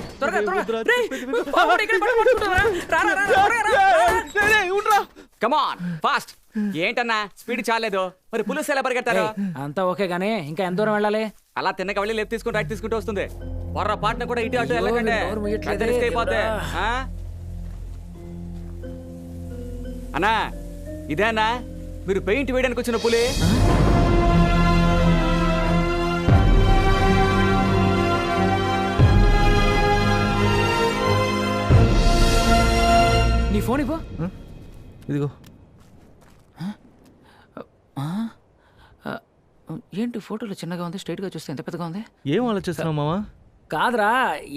Come on fast. ఏంటన్నా స్పీడ్ చాలేదు, మరి పులుసు ఎలా పరిగెత్తారు? అంతా ఓకే గానీ ఇంకా ఎంత దూరం వెళ్ళాలి? అలా తిన్నక వెళ్ళి లెఫ్ట్ తీసుకుని రైట్ తీసుకుంటూ వస్తుంది. వర్ర పాటన కూడా ఇటు అటు వెళ్ళకండి, అయిపోతే. అన్నా ఇదే అన్నా మీరు పెయింట్ వేయడానికి వచ్చిన పులి. నీ ఫోన్ ఇవ్వు. ఇదిగో. ఏంటి ఫోటోలో చిన్నగా ఉంది, స్ట్రైట్ గా చూస్తే ఎంత పెద్దగా ఉంది? ఏం ఆలోచిస్తున్నావు మామా? కాదురా,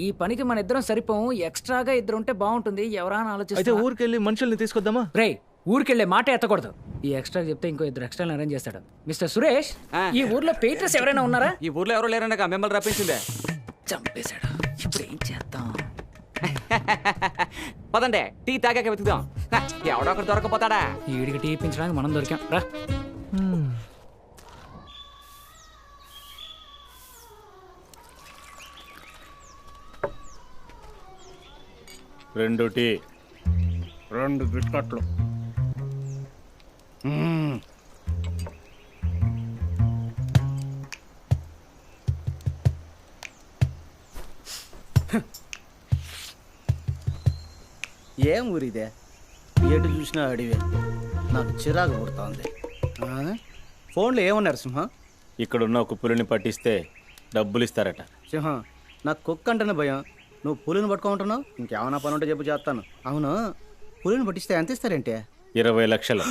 ఈ పనికి మన ఇద్దరం సరిపోము, ఎక్స్ట్రాగా ఇద్దరు ఉంటే బాగుంటుంది. ఎవరైనా ఆలోచిస్తే అయితే ఊరికెళ్ళి మనుషుల్ని తీసుకొద్దామా? రే, ఊరికెళ్ళే మాట ఎత్తకూడదు. ఈ ఎక్స్ట్రా చెప్తే ఇంకో ఇద్దరు ఎక్స్ట్రా అరేంజ్ చేస్తాడు. మిస్టర్ సురేష్, ఈ ఊర్లో పెయింటర్స్ ఎవరైనా ఉన్నారా? ఈ ఊర్లో ఎవరో లేరనగా మిమ్మల్ని రప్పించిందే. చంపేశాడు. ఇప్పుడు ఏం చేద్దాం? పదండి టీ తాగాక వెతుకుదాం. ఎవడో ఒకటి దొరకపోతాడా? ఈడికి టీ ఇప్పించడానికి మనం దొరికాం. రా. రెండు టీ, 2 బిస్కట్లు. ఏం ఊరిదే, ఎటు చూసినా అడివే. నాకు చిరాకు పుడుతోంది. ఫోన్లో ఏమన్నారు సింహ? ఇక్కడున్న ఒక పులిని పట్టిస్తే డబ్బులు ఇస్తారట. సింహ, నాకు కుక్క అంటేనే భయం. నువ్వు పులిని పట్టుకుంటున్నావు, ఇంకేమైనా పని ఉంటే చెప్పు చేస్తాను. అవును, పులిని పట్టిస్తే ఎంత ఇస్తారేంటి? 20 లక్షలు.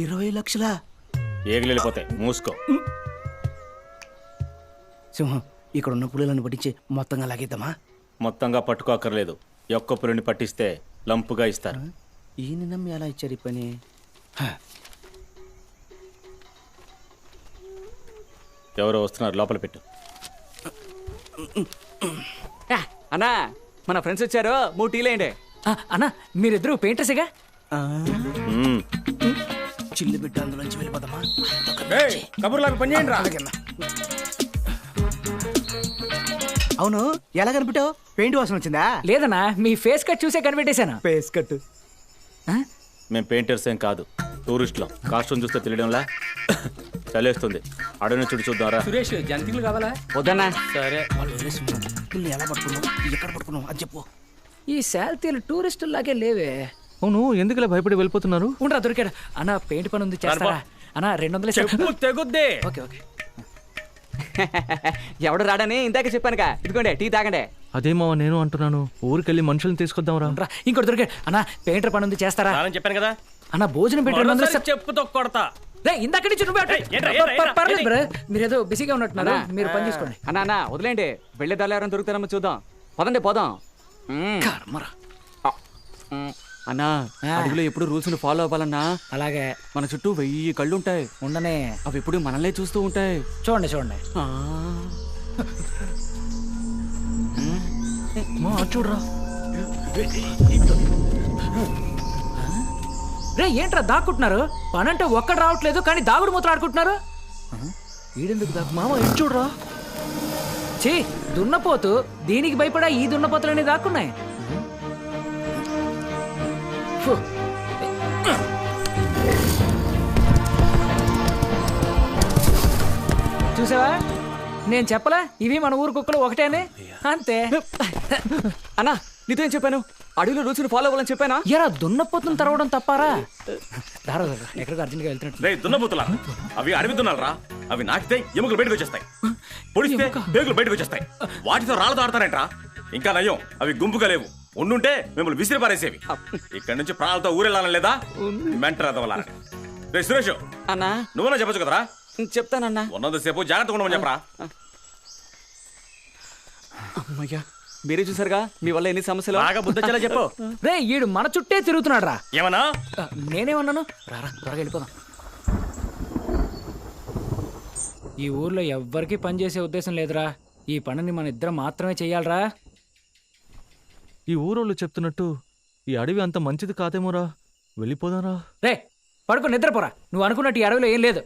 20 లక్షలా? ఏగిలి వెళ్ళిపోతాయి, మూసుకో. సింహం, ఇక్కడ ఉన్న పులులను పట్టించి మొత్తంగా లాగేద్దామా? మొత్తంగా పట్టుకోక్కర్లేదు, ఒక్క పులిని పట్టిస్తే లంపుగా ఇస్తారు. ఈయన నమ్మి ఎలా ఇచ్చారు ఈ పని? ఎవరో వస్తున్నారు, లోపల పెట్టు. అన్నా మన ఫ్రెండ్స్ వచ్చారు, 3 టీలేండి. అన్నా మీరిద్దరు పెయింటర్సేగా? చిల్లు పెట్టి అందులోంచి వెళ్ళిపోతామా? కబుర్లాగా పని చేయండి రా. అవును, ఎలా కనిపెట్టావు? పెయింట్ వాసన వచ్చిందా? లేదన్నా, మీ ఫేస్ కట్ చూసే కనిపెట్టేశాను. Face cut. మేము పెయింటర్స్ ఏం కాదు, టూరిస్టులం. కాస్ట్యూమ్ చూస్తే తెలియడంలా చలేస్తుంది. అడవిని చుట్టూ చూద్దాంరా. సురేష్ జంతికలు కావాలా? వద్దన్నా. సరే. ఎలా పట్టుకున్నావు? ఎక్కడ పట్టుకున్నావు అది చెప్పు. ఈ శాల్తీలు టూరిస్టులాగే లేవే. అవును, ఎందుకులా భయపడి వెళ్ళిపోతున్నారు? ఉండరా, దొరికాడు. అన్న పెయింట్ పని ఉంది, చేస్తారా? అన్న 200 చెప్పు తెగుద్ది. Okay okay. ఎవడు రాడని ఇందాక చెప్పానుగా. ఇదిగోండి టీ తాగండి. అదేమో నేను అంటున్నాను, ఊరికెళ్ళి మనుషులను తీసుకొద్దాం రా. ఇంకోటి దొరికాడు. అన్న పెయింటర్ పని ఉంది, చేస్తారా? చెప్పాను కదా అన్న భోజనం పెట్టి చెప్పుతో కొడతా. ఇందాక నుంచి పర్లేదు బ్రో, మీరేదో బిజీగా ఉన్నట్టున్నారా, మీరు పని చేసుకోండి. అన్న వదిలేండి, వెళ్ళే దారిలో ఎవరైనా దొరుకుతారమ్మా చూద్దాం. పదండి పోదాం. అన్నా అడవిలో ఎప్పుడు రూల్స్ ఫాలో అవ్వాలన్నా. అలాగే. మన చుట్టూ 1000 కళ్ళు ఉంటాయి. ఉండనే, అవి ఎప్పుడు మనల్నే చూస్తూ ఉంటాయి. చూడండి చూడండి. చూడరా. రే ఏంట్రా దాక్కుంటున్నారు? పనంటే ఒక్కడు రావట్లేదు కానీ దాగుడు మూతలు ఆడుకుంటున్నారు. ఈడెందుకు దాకు మామ? ఇటు చూడరా. చే దున్నపోతు, దీనికి భయపడా ఈ దున్నపోతులన్నీ దాక్కున్నాయి. చూసావా, నేను చెప్పలా ఇవి మన ఊరు కుక్కలు ఒకటేనే. అంతే. అన్నా నీతో ఏం చెప్పాను? అడవిలో రూల్స్ ఫాలో అవ్వాలని చెప్పానా? ఎరా దున్నపోతుని తరవడం తప్పారా? ఎక్కడికి అర్జెంట్గా వెళ్తున్నట్టు. దున్నపోతులా అవి అడవి దున్నాలరా. అవి నాకితే ఎముకలు బయటకు వచ్చేస్తాయి, పొడిస్తే పేగులు బయటకు వచ్చేస్తాయి. వాటితో రాళ్ళతో ఆడతారంట్రా. ఇంకా నయం, అవి గుంపుగా లేవు. ఉండుంటే మిమ్మల్ని విసిరి పారేసేవి. ఇక్కడ నుంచి ప్రాణాలతో ఊరెళ్ళాలని లేదా? మెంటరాదవలా. రే సురేష్ అన్నా, నువ్వన్నా చెప్పచ్చు కదరా? చెప్తానన్నా. ఉన్నంతసేపు జాగ్రత్తగా ఉండమని చెప్పరా. అమ్మయ్యా, మీరే చూసారుగా, మీ వల్ల ఎన్ని సమస్యలు. బాగా బుద్ధొచ్చేలా చెప్పు. రే ఈడు మన చుట్టే తిరుగుతున్నాడు రా. ఏమన్నా? నేనేమన్నాను? రారా త్వరగా వెళ్ళిపోదాం. ఈ ఊర్లో ఎవ్వరికీ పని చేసే ఉద్దేశం లేదురా. ఈ పనిని మన ఇద్దరం మాత్రమే చెయ్యాలరా. ఈ ఊరోళ్ళు చెప్తున్నట్టు ఈ అడవి అంత మంచిది కాదేమోరా, వెళ్ళిపోదారా. రే పడుకో, నిద్రపోరా. నువ్వు అనుకున్నట్టు ఈ అడవిలో ఏం లేదు.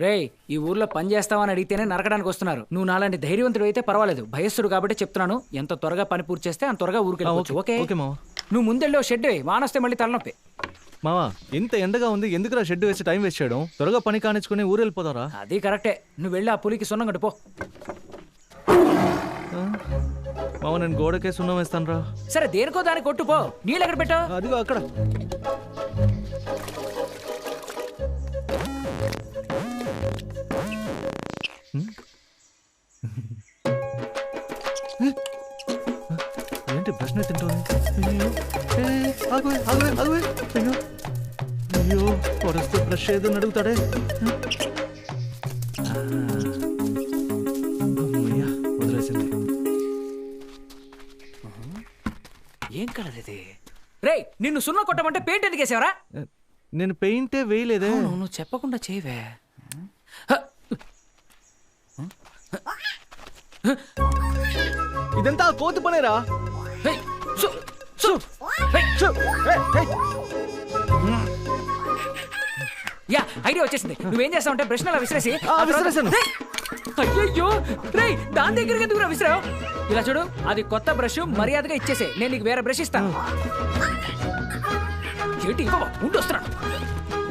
రేయ్ ఈ ఊర్లో పని చేస్తావని అడిగితేనే నరకడానికి వస్తున్నారు. నువ్వు నాలాంటి ధైర్యవంతుడు అయితే పర్వాలేదు, భయస్తుడు కాబట్టి చెప్తున్నాను. ఎంత త్వరగా పని పూర్తి చేస్తే అంత త్వరగా ఊరికి వెళ్ళవచ్చు. ఓకే ఓకే మావా. నువ్వు ముందెళ్ళో షెడ్ వానొస్తే మళ్ళీ తలనొప్పి. మావా ఇంత ఎండగా ఉంది, ఎందుకురా షెడ్ వేసి టైం వేస్ట్ చేయడం? త్వరగా పని కానిచ్చుకుని ఊరు వెళ్ళిపోతారా. అది కరెక్టే. నువ్వు వెళ్ళి ఆ పులికి సున్నం కట్టు పో. మావా నేను గోడకే సున్నం వేస్తాను రా. సరే దేనికో దానికి కొట్టు పో. నీళ్ళు ఎక్కడ పెట్టావు? అదిగో అక్కడ. ఏంటి ప్రశ్న తింటుంది? అయ్యో వరస్తే బ్రష్ ఏదో అడుగుతాడే. వదిలేసింది. ఏం కలర్ ఇది? రే నిన్ను సున్నం కొట్టమంటే పెయింట్ ఎందుకు వేసావరా? నేను పెయింటే వేయలేదే. నువ్వు చెప్పకుండా చేయవే. ఇదంతా కోతి పనేరా. యా ఐడియా వచ్చేసింది. నువ్వేం చేస్తావు అంటే బ్రష్ అలా విసిరేసి. అయ్యో రే దాని దగ్గరికి ఎందుకు విసిరావు? ఇలా చూడు, అది కొత్త బ్రష్, మర్యాదగా ఇచ్చేసే. నేను నీకు వేరే బ్రష్ ఇస్తాను. ఏంటి ఉండి వస్తున్నాను.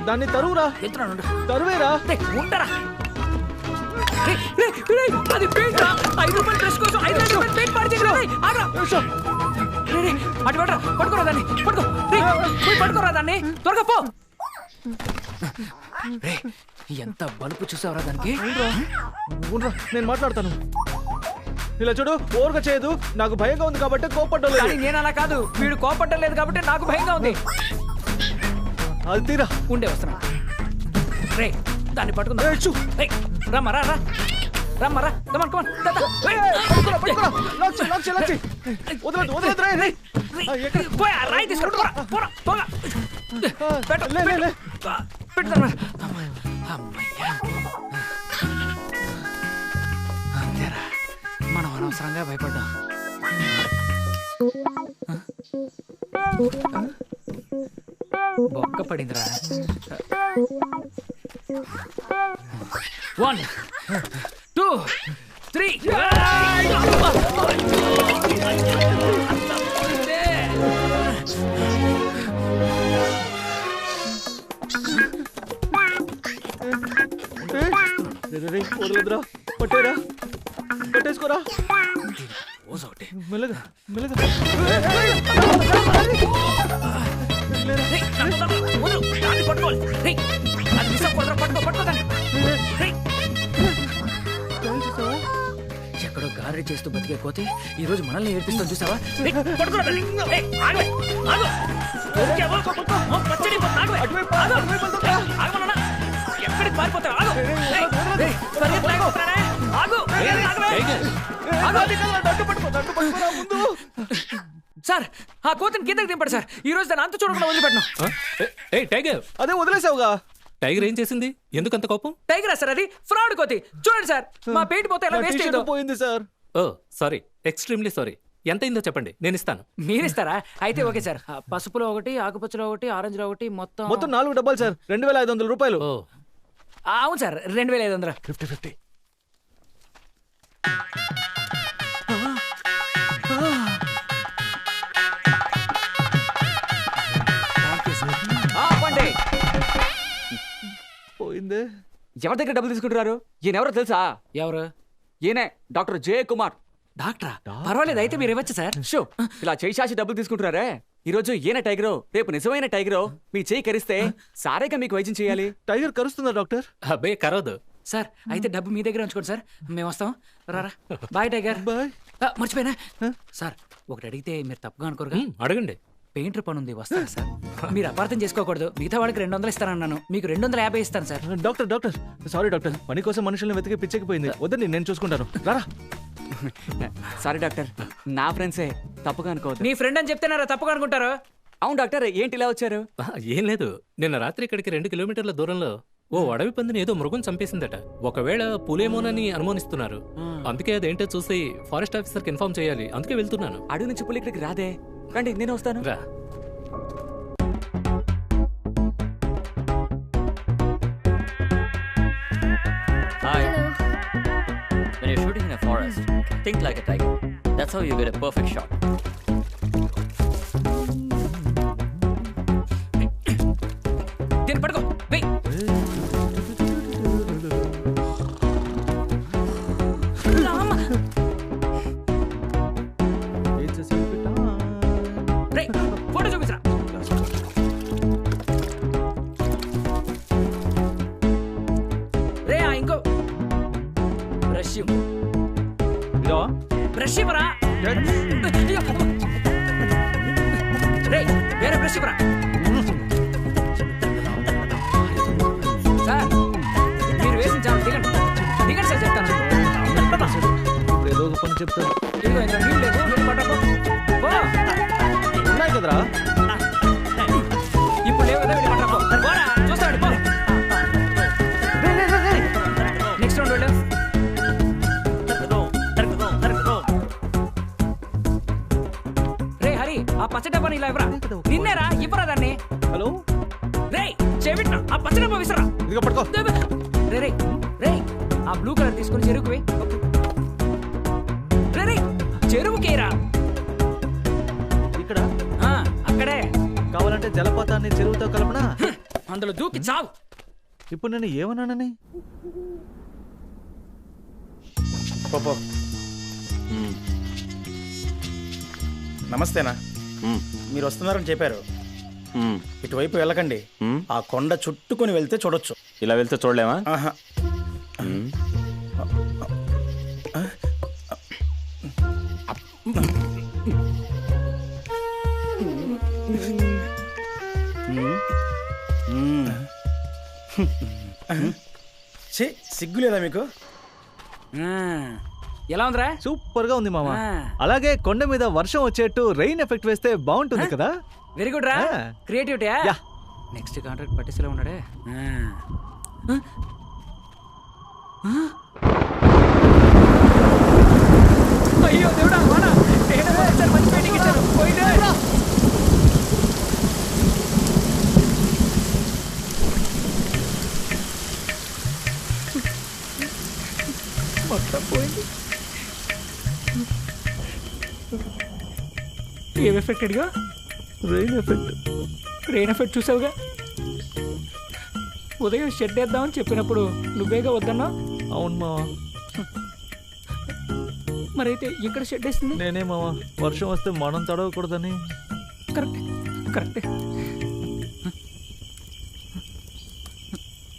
దాన్ని తరువురా. ఎత్తున్నాను. తరువేరా. ఉండరా. అది పెయింట్ రా. 5 రూపాయల డ్రెస్ కోసం 5 రూపాయల పెయింట్ పాడు చేసి అటు పట్టుకోరా దాన్ని పట్టుకోరా దాన్ని త్వరగా పో. ఎంత బలుపు చూసావరా దానికి. నేను మాట్లాడతాను. ఇలా చూడు, ఓవర్గా చేయదు. నాకు భయంగా ఉంది కాబట్టి కోపడ్డం లేదు. నేను అలా కాదు, వీడు కోపడ్డం లేదు కాబట్టి నాకు భయంగా ఉంది. అది తీరా ఉండే వస్తున్నా. రే దాన్ని పట్టుకుందా. రమ్మరా రమ్మరా కమన్ కమన్ రాయి తీసుకో. అంతేరా, మనం అనవసరంగా భయపడ్డాం. బొక్క పడిందిరా. 1 2 3 వదలదురా, పట్టేరా, పట్టేసుకోరా. మెల్లగా మెల్లగా. ఎక్కడో గారి చేస్తూ బతికే పోతే ఈ రోజు మనల్ని ఏడిపిస్తాను చూసావా. ఎక్కడికి పారిపోతావు. సార్ ఆ కోతిని కిందకి దింపడు సార్. ఈ రోజు దాన్ని అంత చూడకుండా వదిలిపెట్టినా. టైగర్ అదే వదిలేసావుగా. టైగర్ ఏం చేసింది? ఎందుకంత కోపం? టైగరా సార్, అది ఫ్రాడ్ కోతి. చూడండి సార్, మా పేట పోతే ఎలా వేస్ట్ అయిందో. పోయింది సార్. ఓ సారీ, ఎక్స్ట్రీమ్లీ సారీ. ఎంత అయిందో చెప్పండి, నేను ఇస్తాను. మీరిస్తారా? అయితే ఓకే సార్. పసుపులో ఒకటి, ఆకుపచ్చలో ఒకటి, ఆరెంజ్ లో ఒకటి, మొత్తం 4 డబ్బాలు సార్. 2500 రూపాయలు. అవును సార్, 2500. 50-50. పోయిందే. ఎవరి దగ్గర డబ్బులు తీసుకుంటున్నారు? ఈయన ఎవరో తెలుసా? ఎవరు? ఈయనే డాక్టర్ జే కుమార్. డాక్టరా? పర్వాలేదు, అయితే మీరు ఇవ్వచ్చు సార్. షో, ఇలా చేయి చాచి డబ్బులు తీసుకుంటున్నారే. ఈ రోజు ఈయన టైగరో, రేపు నిజమైన టైగరో మీ చేయి కరిస్తే సారేగా మీకు వైద్యం చేయాలి. టైగర్ కరుస్తుందా డాక్టర్? అబ్బే కరవదు సార్. అయితే డబ్బు మీ దగ్గర ఉంచుకోండి సార్, మేము వస్తాం. రారా. Bye tiger. బాయ్. మర్చిపోయినా సార్, ఒకటి అడిగితే మీరు తప్పుగా అనుకోరుగా? అడగండి. పెయింటర్ పని ఉంది, వస్తారా సార్? మీరు అపార్థం చేసుకోకూడదు. మిగతా వాళ్ళకి 200 ఇస్తానన్నాను, మీకు 250 ఇస్తాను సార్. డాక్టర్ సారీ డాక్టర్, పని కోసం మనుషుల్ని వెతికి పిచ్చెక్కిపోయింది. వద్దని నేను చూసుకుంటాను. రారా. సారీ డాక్టర్, నా ఫ్రెండ్సే, తప్పుగా అనుకోవద్దు. నీ ఫ్రెండ్ అని చెప్తేనారా తప్పుగా అనుకుంటారు? అవును డాక్టర్, ఏంటి ఇలా వచ్చారు? ఏం లేదు, నిన్న రాత్రి ఇక్కడికి 2 కిలోమీటర్ల దూరంలో ఓ అడవి పందిని ఏదో మృగం చంపేసిందట. ఒకవేళ పులేమోనని అనుమానిస్తున్నారు. అందుకే అదేంటో చూసి ఫారెస్ట్ ఆఫీసర్ కి ఇన్ఫార్మ్ చేయాలి. అందుకే వెళ్తున్నాను. అడవి నుంచి పులి ఇక్కడికి రాదే. రండి, నేను వస్తాను. రా. Hi. When you're shooting in a forest, think like a tiger. That's how you get a perfect shot. దీన్ని పట్టుకో. వెయ్. ఫోటో చూపించరా. రే ఇంకో బ్రష్ బ్రష్ ఇవ్వరా. రే వేరే బ్రష్ ఇవ్వరా. సార్ మీరు వేసిన చాలా దిగండి దిగండి సార్, చెప్తాను. ఏదో ఒక పని చెప్తాను. ఇదిగో ఇందులో నీళ్ళు లేవు, వెళ్ళి పట్టకు. ఉన్నాయి కదరా. ఇప్పుడు లేవు కదా, వెళ్ళి పట్టకు. పోరా, చూస్తాడు. పో. నెక్స్ట్ రౌండ్ వెళ్ళు. రే హరి, ఆ పచ్చ డబ్బాని ఇలా ఇవ్వరా. నిన్నేరా, ఇవ్వరా దాన్ని. హలో రే చెవిట్నా, ఆ పచ్చ డబ్బా విసరా. ఇదిగో పట్టుకో. రే రే రే, ఆ బ్లూ కలర్ తీసుకొని చెరువుకి వెయ్యి. రే రే చెరువుకేరా. ఇక్కడ అక్కడే. కావాలంటే జలపాతాన్ని చెరువుతో కలపనా? అందులో దూకి చావు. ఇప్పుడు నేను ఏమన్నానని? పో. నమస్తేనా. మీరు వస్తున్నారని చెప్పారు. ఇటువైపు వెళ్ళకండి. ఆ కొండ చుట్టుకొని వెళ్తే చూడొచ్చు. ఇలా వెళ్తే చూడలేమా? ఆహా. సిగ్గు లేదా మీకు? ఎలా ఉందిరా? సూపర్ గా ఉంది మామ. అలాగే కొండ మీద వర్షం వచ్చేట్టు రెయిన్ ఎఫెక్ట్ వేస్తే బాగుంటుంది కదా. వెరీ గుడ్ రా. క్రియేటివిటీ. నెక్స్ట్ కాంట్రాక్ట్ పట్టేసేలా ఉన్నాడే. అయ్యో దేవుడా, వాడా మంచి పెయింటింగ్ ఇచ్చారు. పోయిందే. మొత్తం పోయింది. ఏం ఎఫెక్ట్ అడిగా? Rain effect. రెయిన్ ఎఫెక్ట్ చూసావుగా. ఉదయం షెడ్ వేద్దామని చెప్పినప్పుడు నువ్వేగా వద్దన్నా? అవును మావా. మరైతే ఇక్కడ షెడ్ వేస్తుంది నేనే మావా. వర్షం వస్తే మనం తడవకూడదని. Correct correct.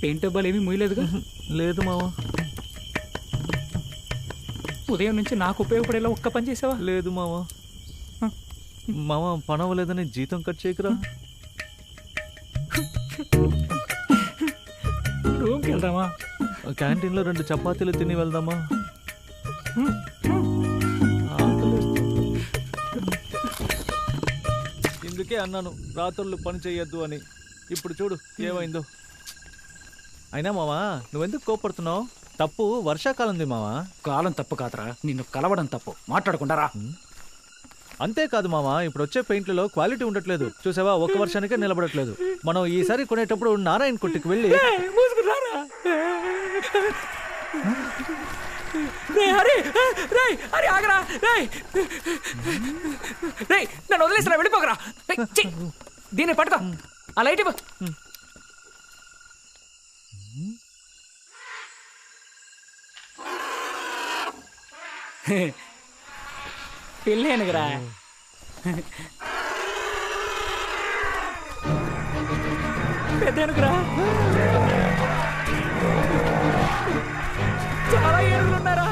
పెయింట్ డబ్బాలు ఏమీ మూయలేదుగా? లేదు మావా. ఉదయం నుంచి నాకు ఉపయోగపడేలా ఒక్క పని చేసావా? లేదు మావా. మామ పని అవ్వలేదని జీతం కట్ చేయకురా. రూమ్కి వెళ్దామా? క్యాంటీన్లో 2 చపాతీలు తిని వెళ్దామా? ఇందుకే అన్నాను రాత్రులు పని చెయ్యొద్దు అని. ఇప్పుడు చూడు ఏమైందో. అయినా మావా నువ్వెందుకు కోపడుతున్నావు? తప్పు వర్షాకాలంది మావా. కాలం తప్పు కాదురా, నిన్ను కలవడం తప్పు. మాట్లాడకుండా రా. అంతేకాదు మామా, ఇప్పుడు వచ్చే పెయింట్లలో క్వాలిటీ ఉండట్లేదు. చూసావా, ఒక వర్షానికే నిలబడట్లేదు. మనం ఈసారి కొనేటప్పుడు నారాయణ కొట్టుకు వెళ్ళి నన్ను వదిలేసిరా, వెళ్ళిపోకరా. దీన్ని పట్టుకో. ఆ లైట్ ఇవ్వు. పెళ్ళేనుగురా. పెద్దనుకురా. చాలా ఏనుగులు ఉన్నారా?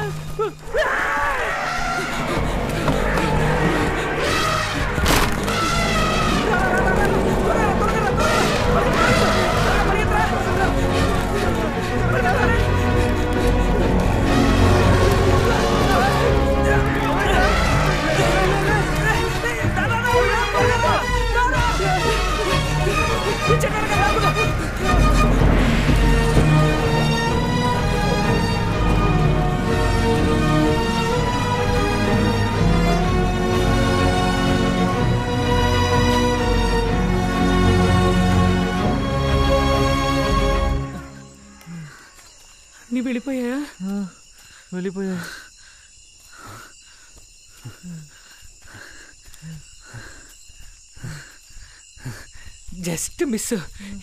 నీ వెళ్ళిపోయా? వెళ్ళిపోయా. Just miss.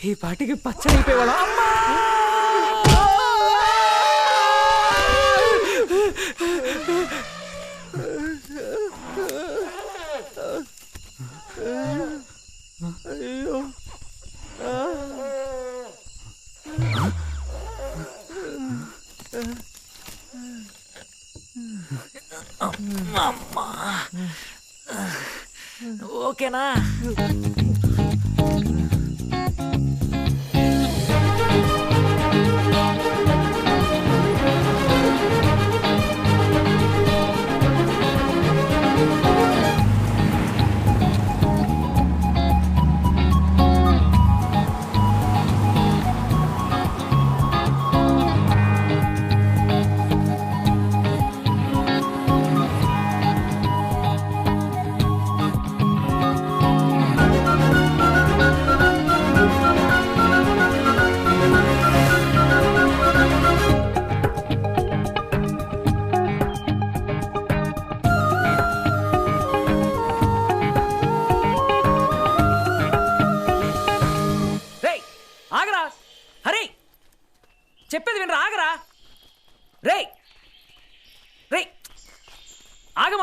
ఈ పాటికి పచ్చడి అయిపోయేవాళ్ళ. అయ్యో ఓకేనా?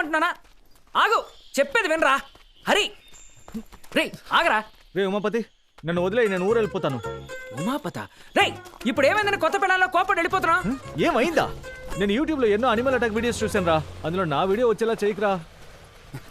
ఆగమంటున్నానా? ఆగు, చెప్పేది వినరా. హరి రే ఆగరా. రే ఉమాపతి, నన్ను వదిలే, నేను ఊరు వెళ్ళిపోతాను. ఉమాపత రే, ఇప్పుడు ఏమైందని కొత్త పెళ్ళాల్లో కోపడి వెళ్ళిపోతున్నా? ఏమైందా? నేను యూట్యూబ్లో ఎన్నో అనిమల్ అటాక్ వీడియోస్ చూసాను రా, అందులో నా వీడియో వచ్చేలా చేయకురా.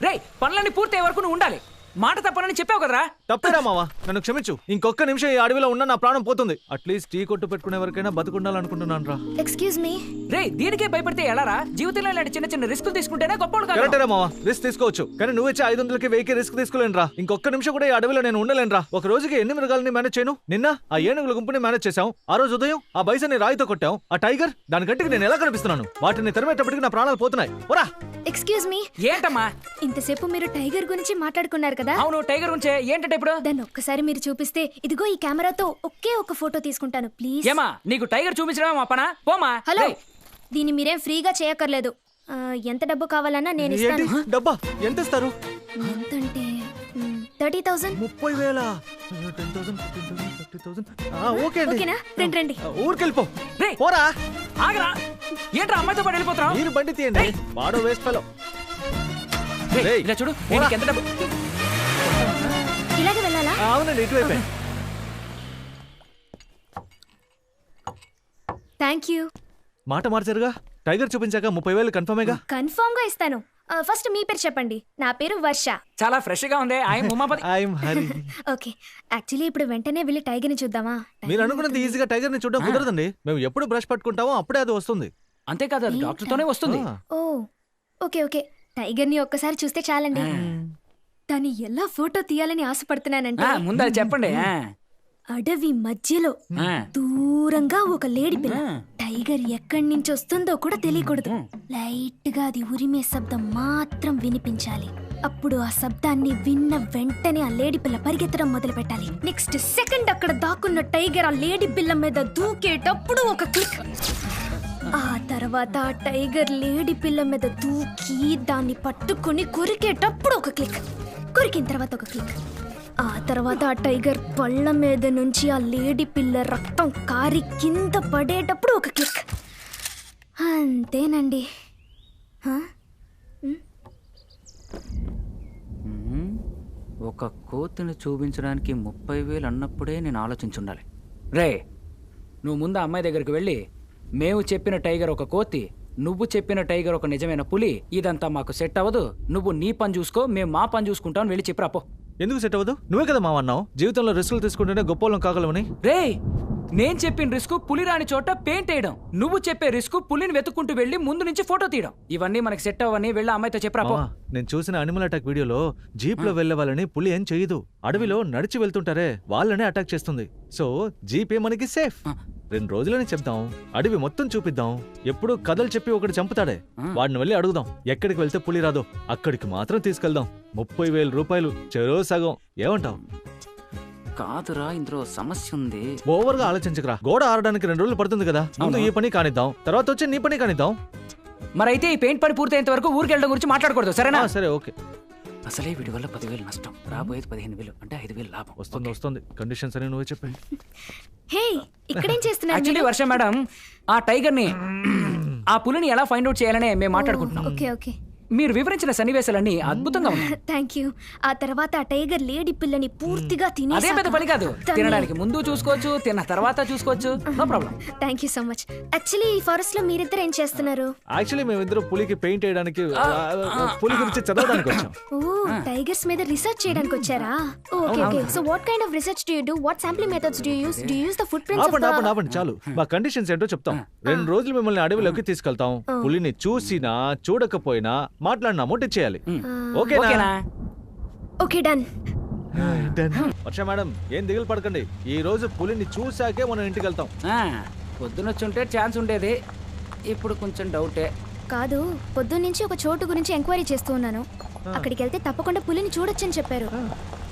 రే, పనులన్నీ పూర్తయ్యే వరకు నువ్వు ఉండాలి. మాట తప్పనని చెప్పావు కదరా. తప్పేరా మావా, నన్ను క్షమించు. ఇంకొక నిమిషం ఈ అడవిలో ఉన్నా నా ప్రాణం పోతుంది. అట్లీస్ట్ టీ కొట్టు పెట్టుకునే వరకైనా బతుకుండాలనుకుంటున్నాను రా. Excuse me. రే, దీనికే భయపడితే ఎలారా? జీవితంలో ఇలాంటి చిన్న చిన్న రిస్క్ తీసుకుంటేనే గొప్పవాడు కాదు. కరెక్టేరా మావా, రిస్క్ తీసుకోవచ్చు, కానీ నువ్వు ఇచ్చే 500కి 1000కి రిస్క్ తీసుకోలేను రా. ఇంకొక నిమిషం కూడా ఈ అడవిలో నేను ఉండలేను రా. ఒక రోజుకి ఎన్ని మృగాలని మేనేజ్ చేయను? నిన్న ఆ ఏనుగుల గుంపుని మేనేజ్ చేశాం, ఆ రోజు ఉదయం ఆ బైసన్ని రాయితో కొట్టాం, ఆ టైగర్ దాని కంటికి నేను ఎలా కనిపిస్తున్నాను? వాటిని తరిమేటప్పటికి నా ప్రాణాలు పోతున్నాయి. ఓరా. Excuse me. ఏంటమ్మా? ఇంతసేపు మీరు టైగర్ గురించి మాట్లాడుకున్నారు కదా? అవును, టైగర్ గురించే. ఏంటంటే ఇప్పుడు దాన్ని ఒక్కసారి మీరు చూపిస్తే ఇదిగో ఈ కెమెరాతో ఒకే ఒక ఫోటో తీసుకుంటాను ప్లీజ్. ఏమా, నీకు టైగర్ చూపించడమే మా పనా? పోమా. హలో, దీన్ని మీరేం ఫ్రీగా చేయక్కర్లేదు. ఎంత డబ్బు కావాలన్నా నేను ఇస్తాను. డబ్బా ఎంత ఇస్తారు? ఎంతంటే 30,000. 30,000. 10,000, 15,000, 30,000. ఓకే అండి. ఓకేనా? రండి. ఊరికెళ్ళిపో. పోరా. ఆగరా. ఏంట్రా అమ్మాయితో పాటు వెళ్ళిపోతున్నావు? మీరు బండి తీయండి. వాడో వేస్ట్ ఫెలో. ఇలా చూడు, నీకు ఎంత డబ్బు? ఇలాగే వెళ్ళాలా? అవునండి, ఇటువైపే. Thank you. మాట మార్చారుగా. టైగర్ చూపించాక 30,000 కన్ఫర్మేగా? కన్ఫర్మ్ గా ఇస్తాను. ఫస్ట్ మీ పేరు చెప్పండి. నా పేరు వర్ష. చాలా ఫ్రెష్ గా ఉంది. I'm Umapathi. I'm Hari. Okay, actually ఇప్పుడు వెంటనే వెళ్ళి టైగర్ ని చూద్దామా? మీరు అనుకున్నది ఈజీగా టైగర్ ని చూడడం కుదరదండి. మేము ఎప్పుడు బ్రష్ పట్టుకుంటామో అప్పుడే అది వస్తుంది. అంతేకాదు, అది డాక్టర్ తోనే వస్తుంది. ఓ ఓకే, టైగర్ ని ఒక్కసారి చూస్తే చాలండి. దాన్ని ఎలా ఫోటో తీయాలని ఆశపడుతున్నానంటే, ముందు చెప్పండి. అడవి మధ్యలో దూరంగా ఒక లేడి పిల్ల. టైగర్ ఎక్కడి నుంచి వస్తుందో కూడా తెలియకూడదు. లైట్ గా అది ఉరిమే శబ్దం మాత్రం వినిపించాలి. అప్పుడు ఆ శబ్దాన్ని విన్న వెంటనే ఆ లేడి పిల్ల పరిగెత్తడం మొదలు పెట్టాలి. నెక్స్ట్ సెకండ్ అక్కడ దాక్కున్న టైగర్ ఆ లేడి పిల్ల మీద దూకేటప్పుడు ఒక క్లిక్. ఆ తర్వాత ఆ టైగర్ లేడి పిల్ల మీద దూకి దాన్ని పట్టుకుని కొరికేటప్పుడు ఒక క్లిక్. కొరికిన తర్వాత ఒక క్లిక్. ఆ తర్వాత ఆ టైగర్ పళ్ళ మీద నుంచి ఆ లేడి పిల్ల రక్తం కారి కింద పడేటప్పుడు ఒక క్లిక్. అంతేనండి. ఒక కోతిని చూపించడానికి 30,000 అన్నప్పుడే నేను ఆలోచించుండాలి. రే, నువ్వు ముందు అమ్మాయి దగ్గరికి వెళ్ళి, మేము చెప్పిన టైగర్ ఒక కోతి, నువ్వు చెప్పిన టైగర్ ఒక నిజమైన పులి, ఇదంతా మాకు సెట్ అవ్వదు, నువ్వు నీ పని చూసుకో, మేము మా పని చూసుకుంటాం వెళ్ళి చెప్పరాపో. ఎందుకు సెట్ అవ్వదు? నువ్వే కదా మా అన్నావు జీవితంలో రిస్కులు తీసుకుంటేనే గొప్పలం కాగలమని. రే, నేను చెప్పిన రిస్క్ పులి రాని చోట పెయింట్ వేయడం, నువ్వు చెప్పే రిస్క్ పులిని వెతుక్కుంటూ వెళ్ళి ముందు నుంచి ఫోటో తీయడం. ఇవన్నీ మనకి సెట్ అవ్వని వెళ్ళి అమ్మాయితో చెప్పరాపో. నేను చూసిన అనిమల్ అటాక్ వీడియోలో జీప్ లో వెళ్లే వాళ్ళని పులి ఏం చేయదు. అడవిలో నడిచి వెళ్తుంటారే వాళ్ళనే అటాక్ చేస్తుంది. సో జీపే మనకి సేఫ్. 2 రోజులని చెప్దాం, అడవి మొత్తం చూపిద్దాం. ఎప్పుడు కథలు చెప్పి ఒకటి చంపుతాడే, వాడిని వెళ్ళి అడుగుదాం. ఎక్కడికి వెళ్తే పులి రాదో అక్కడికి మాత్రం తీసుకెళ్దాం. 30,000 రూపాయలు చెరో సగం. ఏమంటావు? కాదురా, ఇందులో సమస్య ఉంది. ఓవర్ గా ఆలోచించకరా. గోడ ఆరడానికి 2 రోజులు పడుతుంది కదా. ముందు ఈ పని కానిద్దాం, తర్వాత వచ్చి నీ పని కానిద్దాం. మరైతే ఈ పెయింట్ పని పూర్తయ్యేంత వరకు ఊరికి వెళ్ళడం గురించి మాట్లాడకూడదు, సరేనా? సరే, ఓకే. అసలే వీడి వల్ల 10,000 నష్టం, రాబోయేది 15,000, అంటే 5,000 లాభం. వస్తుంది. కండిషన్స్ అని నువ్వే చెప్పండి. హే, ఇక్కడేం చేస్తున్నారు? యాక్చువల్లీ వర్ష మేడం, ఆ టైగర్ ని ఆ పులిని ఎలా ఫైండ్ అవుట్ చేయాలనే మేము మాట్లాడుకుంటున్నాం. ఓకే. మీరు వివరించిన సన్నివేశాలన్నీ అద్భుతంగా ఉన్నాయి. Thank you. ఆ తర్వాత ఆ టైగర్ లేడి పిల్లని పూర్తిగా తినేసాక, అదే పెద్ద పని కాదు. తినడానికి ముందు చూసుకోవచ్చు, తిన్న తర్వాత చూసుకోవచ్చు. No problem. Thank you so much. Actually ఈ ఫారెస్ట్ లో మీరిద్దరు ఏం చేస్తున్నారు? యాక్చువల్లీ మేమిద్దరు పులికి పెయింట్ వేయడానికి, పులి గురించి చదవడానికి వచ్చాం. ఓ, టైగర్స్ మీద రీసెర్చ్ చేయడానికి వచ్చారా? Okay. So what kind of research do you do? What sampling methods do you use? Do you use the foot prints of the... ఆపండి చాలు. మా కండిషన్స్ ఏంటో చెప్తాం. 2 రోజులు మిమ్మల్ని అడవిలోకి తీసుకెళ్తాం. పులిని చూసినా చూడకపోయినా మాట్లాడినా అమౌంట్ ఇచ్చేయాలి. ఓకేనా? Okay, done. వర్ష మేడం, ఏం దిగులు పడకండి. ఈ రోజు పులిని చూసాకే మనం ఇంటికి వెళ్తాం. పొద్దునొచ్చుంటే ఛాన్స్ ఉండేది, ఇప్పుడు కొంచెం డౌటే. కాదు, పొద్దున్నుంచి ఒక చోటు గురించి ఎంక్వైరీ చేస్తూ ఉన్నాను. అక్కడికి వెళ్తే తప్పకుండా పులిని చూడొచ్చని చెప్పారు.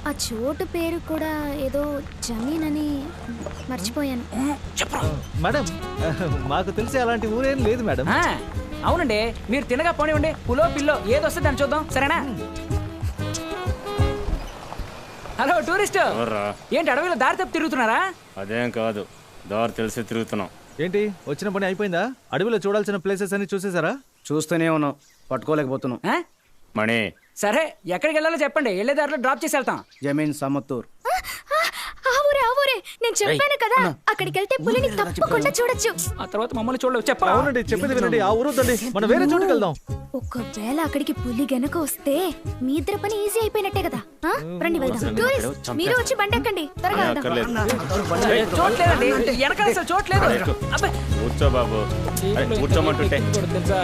ఆ చోటు పేరు కూడా ఏదో జమీన్ అని మర్చిపోయాను. మేడం, మాకు తెలిసి అలాంటి ఊరేం లేదు మేడం. అవునండి, మీరు తినగా పోనివ్వండి. పులో పిల్లో ఏదొస్తే దాన్ని చూద్దాం, సరేనా? హలో టూరిస్ట్, ఏంటి అడవిలో దారి తప్పి తిరుగుతున్నారా? అదేం కాదు, దారి తెలిసి తిరుగుతున్నాం. ఏంటి వచ్చిన పని అయిపోయిందా? అడవిలో చూడాల్సిన ప్లేసెస్ అన్ని చూసేసారా? చూస్తూనే ఉన్నాం, పట్టుకోలేకపోతున్నాం. మణి సరే ఎక్కడికి వెళ్ళాలో చెప్పండి, వెళ్ళే దారిలో డ్రాప్ చేసి వెళ్తాం. జమీన్ సమత్తూర్. ఆ ఊరే నేను చెప్పాను కదా, అక్కడికి వెళ్తే పులిని తప్పకుండా చూడొచ్చు. ఆ తర్వాత మమ్మల్ని చూడలేవు. చెప్పా. అవునండి, చెప్పింది వినండి. ఆ ఊరు వద్దండి, మనం వేరే చోటుకి వెళ్దాం. ఒకవేళ అక్కడికి పులి గనక వస్తే మీ ఇద్దరు పని ఈజీ అయిపోయినట్టే కదా. రండి వెళ్దాం. టూరిస్ట్ మీరు వచ్చి బండి ఎక్కండి, త్వరగా వెళ్దాం. చూడలేదండి, వెనకాల అసలు చూడలేదు. కూర్చో బాబు, కూర్చోమంటుంటే. తెలుసా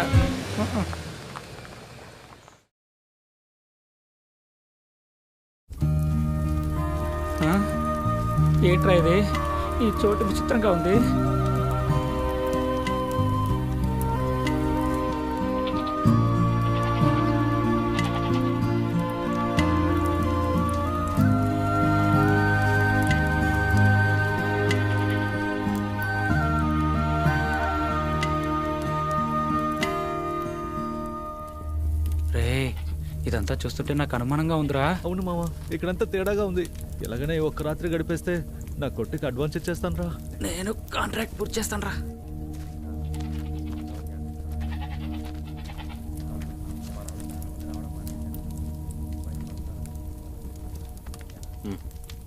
ఏంట్రా ఇది? ఈ చోటు విచిత్రంగా ఉంది. ఇదంతా చూస్తుంటే నాకు అనుమానంగా ఉందిరా. అవును మామ, ఇక్కడంతా తేడాగా ఉంది. ఎలాగైనా ఒక్క రాత్రి గడిపేస్తే నా కొట్టుకి అడ్వాన్స్ ఇచ్చేస్తాను రా. నేను కాంట్రాక్ట్ పూర్తి చేస్తాను రా.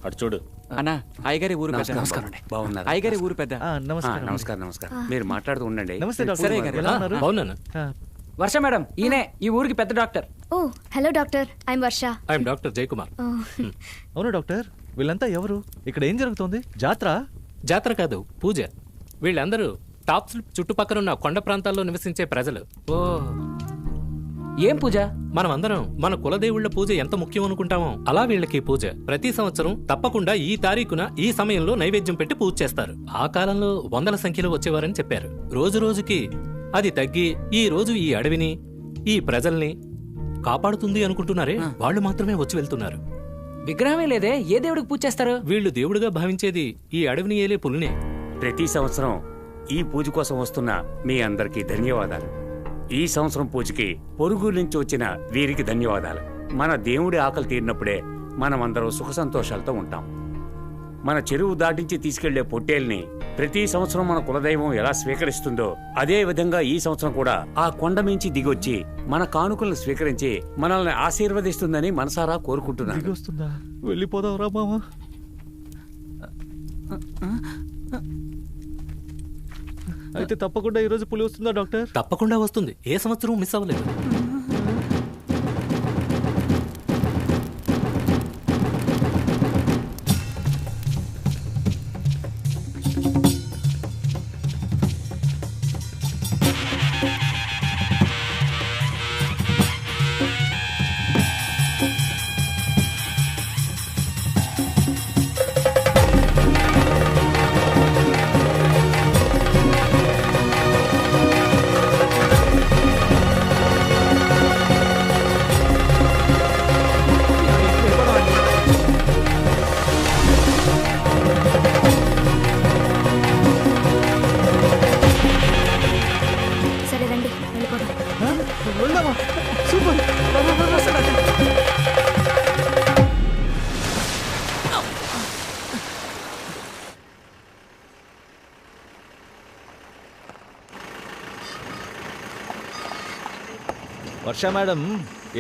అటు చూడు అన్నా. అయ్యగారి ఊరు పెద్ద. నమస్కారం అండి. బాగున్నారు? అయ్యగారి ఊరు పెద్ద. నమస్కారం. నమస్కారం. మీరు మాట్లాడుతూ ఉండండి. నమస్తే డాక్టర్. సరే గారు. బాగున్నాను. వర్ష మేడం, ఈయనే ఈ ఊరికి పెద్ద doctor. Oh hello doctor, I'm Varsha. I'm doctor Jayakumar. అవును డాక్టర్, వీళ్ళంతా ఎవరు? ఇక్కడ ఏం జరుగుతోంది? జాతర? జాతర కాదు, పూజ. వీళ్ళందరూ టాప్ స్లిప్ చుట్టుపక్కల ఉన్న కొండ ప్రాంతాల్లో నివసించే ప్రజలు. ఓ ఏం పూజ? మనం అందరం మన కులదేవుళ్ల పూజ ఎంత ముఖ్యం అనుకుంటామో అలా వీళ్ళకి పూజ. ప్రతి సంవత్సరం తప్పకుండా ఈ తారీఖున ఈ సమయంలో నైవేద్యం పెట్టి పూజ చేస్తారు. ఆ కాలంలో వందల సంఖ్యలో వచ్చేవారని చెప్పారు. రోజు రోజుకి అది తగ్గి ఈ రోజు ఈ అడవిని, ఈ ప్రజల్ని కాపాడుతుంది అనుకుంటున్నారే, వాళ్ళు మాత్రమే వచ్చి వెళ్తున్నారు. విగ్రహమే లేదే, ఏ దేవుడికి పూజ చేస్తారు? వీళ్ళు దేవుడిగా భావించేది ఈ అడవిని ఏలే పులినే. ప్రతి సంవత్సరం ఈ పూజ కోసం వస్తున్న మీ అందరికీ ధన్యవాదాలు. ఈ సంవత్సరం పూజకి పొరుగు నుంచి వచ్చిన వీరికి ధన్యవాదాలు. మన దేవుడి ఆకలి తీరినప్పుడే మనమందరం సుఖ సంతోషాలతో ఉంటాం. మన చెరువు దాటించి తీసుకెళ్లే పొట్టేల్ని ప్రతి సంవత్సరం మన కులదైవం ఎలా స్వీకరిస్తుందో అదే విధంగా ఈ సంవత్సరం కూడా ఆ కొండ మించి దిగొచ్చి మన కానుకలను స్వీకరించి మనల్ని ఆశీర్వదిస్తుందని మనసారా కోరుకుంటున్నాను. వెళ్ళిపోదాం రా మామ. అయితే తప్పకుండా ఈరోజు పులి వస్తుందా డాక్టర్? తప్పకుండా వస్తుంది, ఏ సంవత్సరం మిస్ అవ్వలేదు. వర్ష మేడం,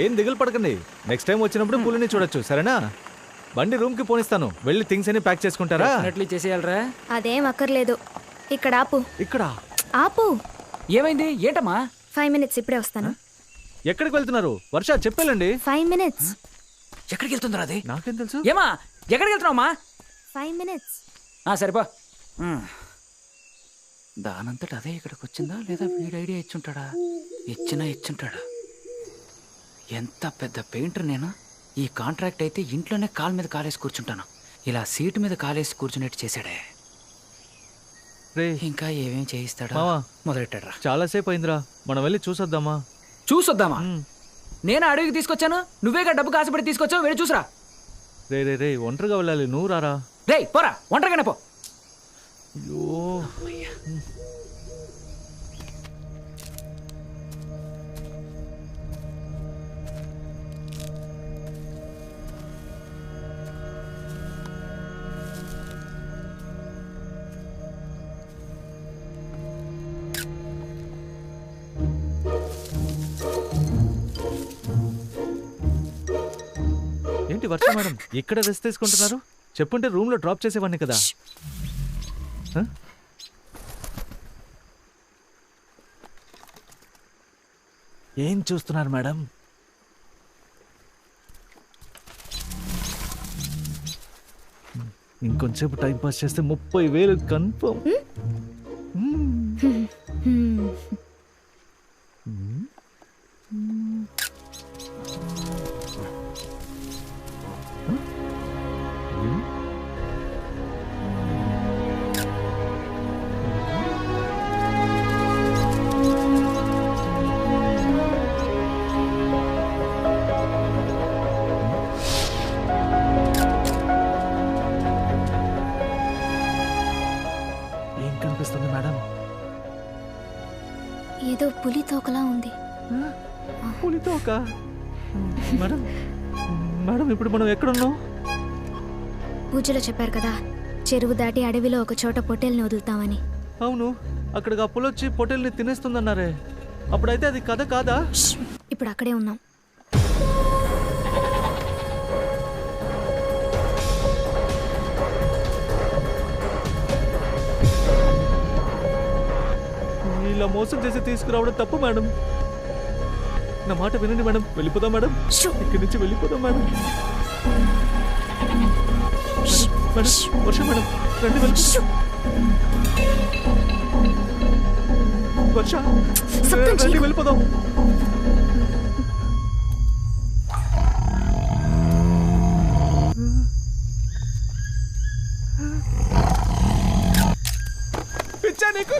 ఏం దిగులు పడకండి. నెక్స్ట్ టైం వచ్చినప్పుడు పులిని చూడొచ్చు, సరేనా? బండి రూమ్ కి పోనిస్తాను, వెళ్ళి థింగ్స్ అన్ని ప్యాక్ చేసుకుంటారా? చేసేయాలరా? అదేం అక్కర్లేదు, ఇక్కడ ఆపు. ఇక్కడ ఆపు. ఏమైంది? ఏంటమ్మా? 5 minutes, ఇప్పుడే వస్తాను. ఎక్కడికి వెళ్తున్నారు వర్ష? చెప్పేలండి. 5 minutes. ఎక్కడికి వెళ్తుందిరా అది? నాకేం తెలుసు. ఏమా ఎక్కడికి వెళ్తున్నావమ్మా? 5 minutes. సరిపో. దానంతట అదే ఇక్కడికి వచ్చిందా లేదా వీడి ఐడియా ఇచ్చుంటాడా? ఇచ్చుంటాడా? ఎంత పెద్ద పెయింటర్ నేను. ఈ కాంట్రాక్ట్ అయితే ఇంట్లోనే కాలు మీద కాలేసి కూర్చుంటాను, ఇలా సీటు మీద కాలేసి కూర్చునేట్టు చేశాడే. ఇంకా ఏమేం చేయిస్తాడా? మొదలెట్టాడు. చాలాసేపు అయిందిరా, మనం వెళ్ళి చూసొద్దామా? చూసొద్దామా? నేను అడవికి తీసుకొచ్చాను, నువ్వేగా డబ్బు కాసుపడి తీసుకొచ్చావు, వెళ్ళి చూసరా. రే ఒంటరిగా వెళ్ళాలి, నువ్వు రారా. రే పోరా, ఒంటరిగానే పో. అయ్యో వర్ష మేడం ఇక్కడ రెస్ట్ తీసుకుంటున్నారు? చెప్పుంటే రూమ్ లో డ్రాప్ చేసేవాడిని కదా. ఏం చూస్తున్నారు మేడం? ఇంకొంచెంసేపు టైం పాస్ చేస్తే 30,000 కన్ఫర్మ్. ఏదో పులి తోకలా ఉంది. పులి తోక? మేడం మేడం ఇప్పుడు మనం ఎక్కడున్నాం? పూజలో చెప్పారు కదా, చెరువు దాటి అడవిలో ఒక చోట పొట్టేల్ని వదులుతామని. అవును, అక్కడికి ఆ పులొచ్చి పొట్టేల్ని తినేస్తుందన్నారే. అప్పుడైతే అది కథ కాదా? ఇప్పుడు అక్కడే ఉన్నాం. ఇలా మోసం చేసి తీసుకురావడం తప్పు మేడం. నా మాట వినండి మేడం. వెళ్ళిపోదాం మేడం, ఇక్కడి నుంచి వెళ్ళిపోదాం మేడం. వర్ష మేడం రండి వర్ష రండి వెళ్ళిపోదాం. పిచ్చా నీకు?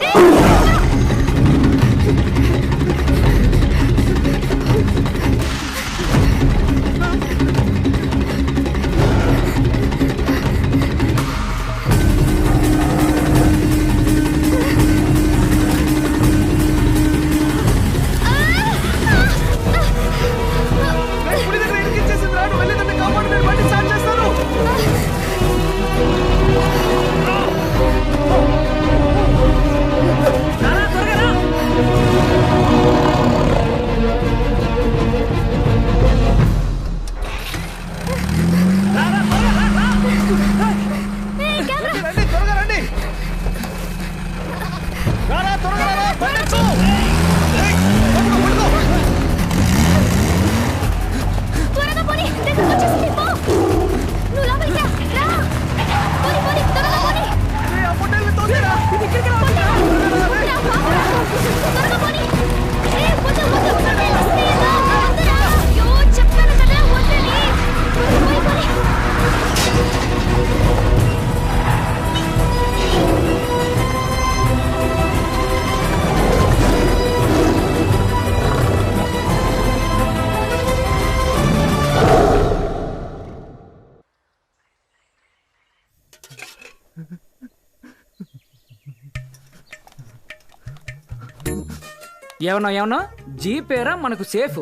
ఏమన్నా జీపేరా మనకు సేఫ్.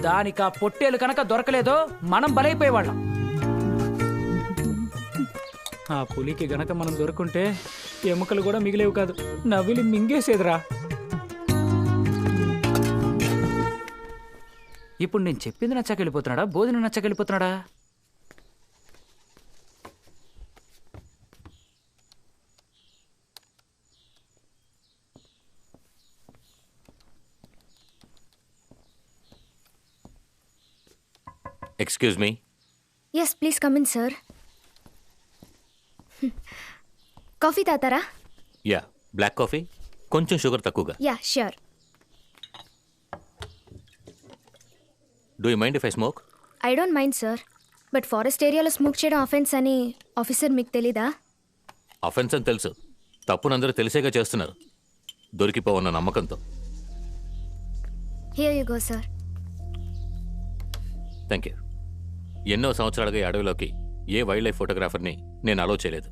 దానికి ఆ పొట్టేలు కనుక దొరకలేదో మనం బలైపోయేవాళ్ళం. ఆ పులికి గనక మనం దొరుకుంటే ఎముకలు కూడా మిగిలేవు కాదు, నవ్విలి మింగేసేదిరా. ఇప్పుడు నేను చెప్పింది నచ్చకెళ్ళిపోతున్నాడా, బోధిని నచ్చకెళ్ళిపోతున్నాడా? Excuse me. Yes please come in sir. Coffee తాతారా? యా, బ్లాక్ కాఫీ, కొంచెం షుగర్ తక్కువగా. Yeah sure. Do you mind if I smoke? I don't mind sir, but forest ఏరియాలో స్మోక్ చేయడం అఫెన్స్ అని ఆఫీసర్ మీకు తెలీదా? అఫెన్స్ అని తెలుసు, తప్పునందరూ తెలిసేగా చేస్తున్నారు, దొరికిపోవన్న నమ్మకంతో. Here you go sir. Thank you. ఎన్నో సంవత్సరాలుగా ఈ అడవిలోకి ఏ వైల్డ్ లైఫ్ ఫోటోగ్రాఫర్ని నేను అలో చేయలేదు.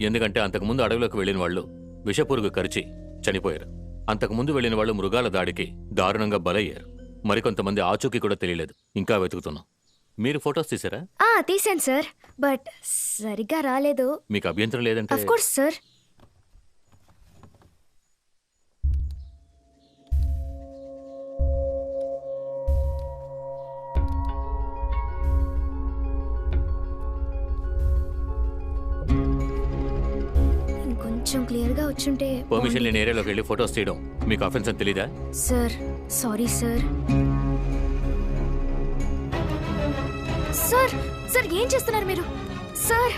ఎందుకంటే అంతకుముందు అడవిలోకి వెళ్ళిన వాళ్ళు విషపురుగు కరిచి చనిపోయారు. అంతకుముందు వెళ్ళిన వాళ్ళు మృగాల దాడికి దారుణంగా బలయ్యారు. మరికొంతమంది ఆచూకీ కూడా తెలియలేదు, ఇంకా వెతుకుతున్నాం. మీరు ఫొటోస్ తీసారా? తీసాను సార్, బట్ సరిగ్గా రాలేదు. మీకు అభ్యంతరం లేదంటే? Of course sir. వచ్చుంటే పర్మిషన్ లేని ఏరియాలోకి వెళ్ళి ఫొటోస్ తీయడం మీకు అఫెన్స్ అని తెలీదా? Sir sorry sir. Sir sir ఏం చేస్తున్నారు మీరు? సార్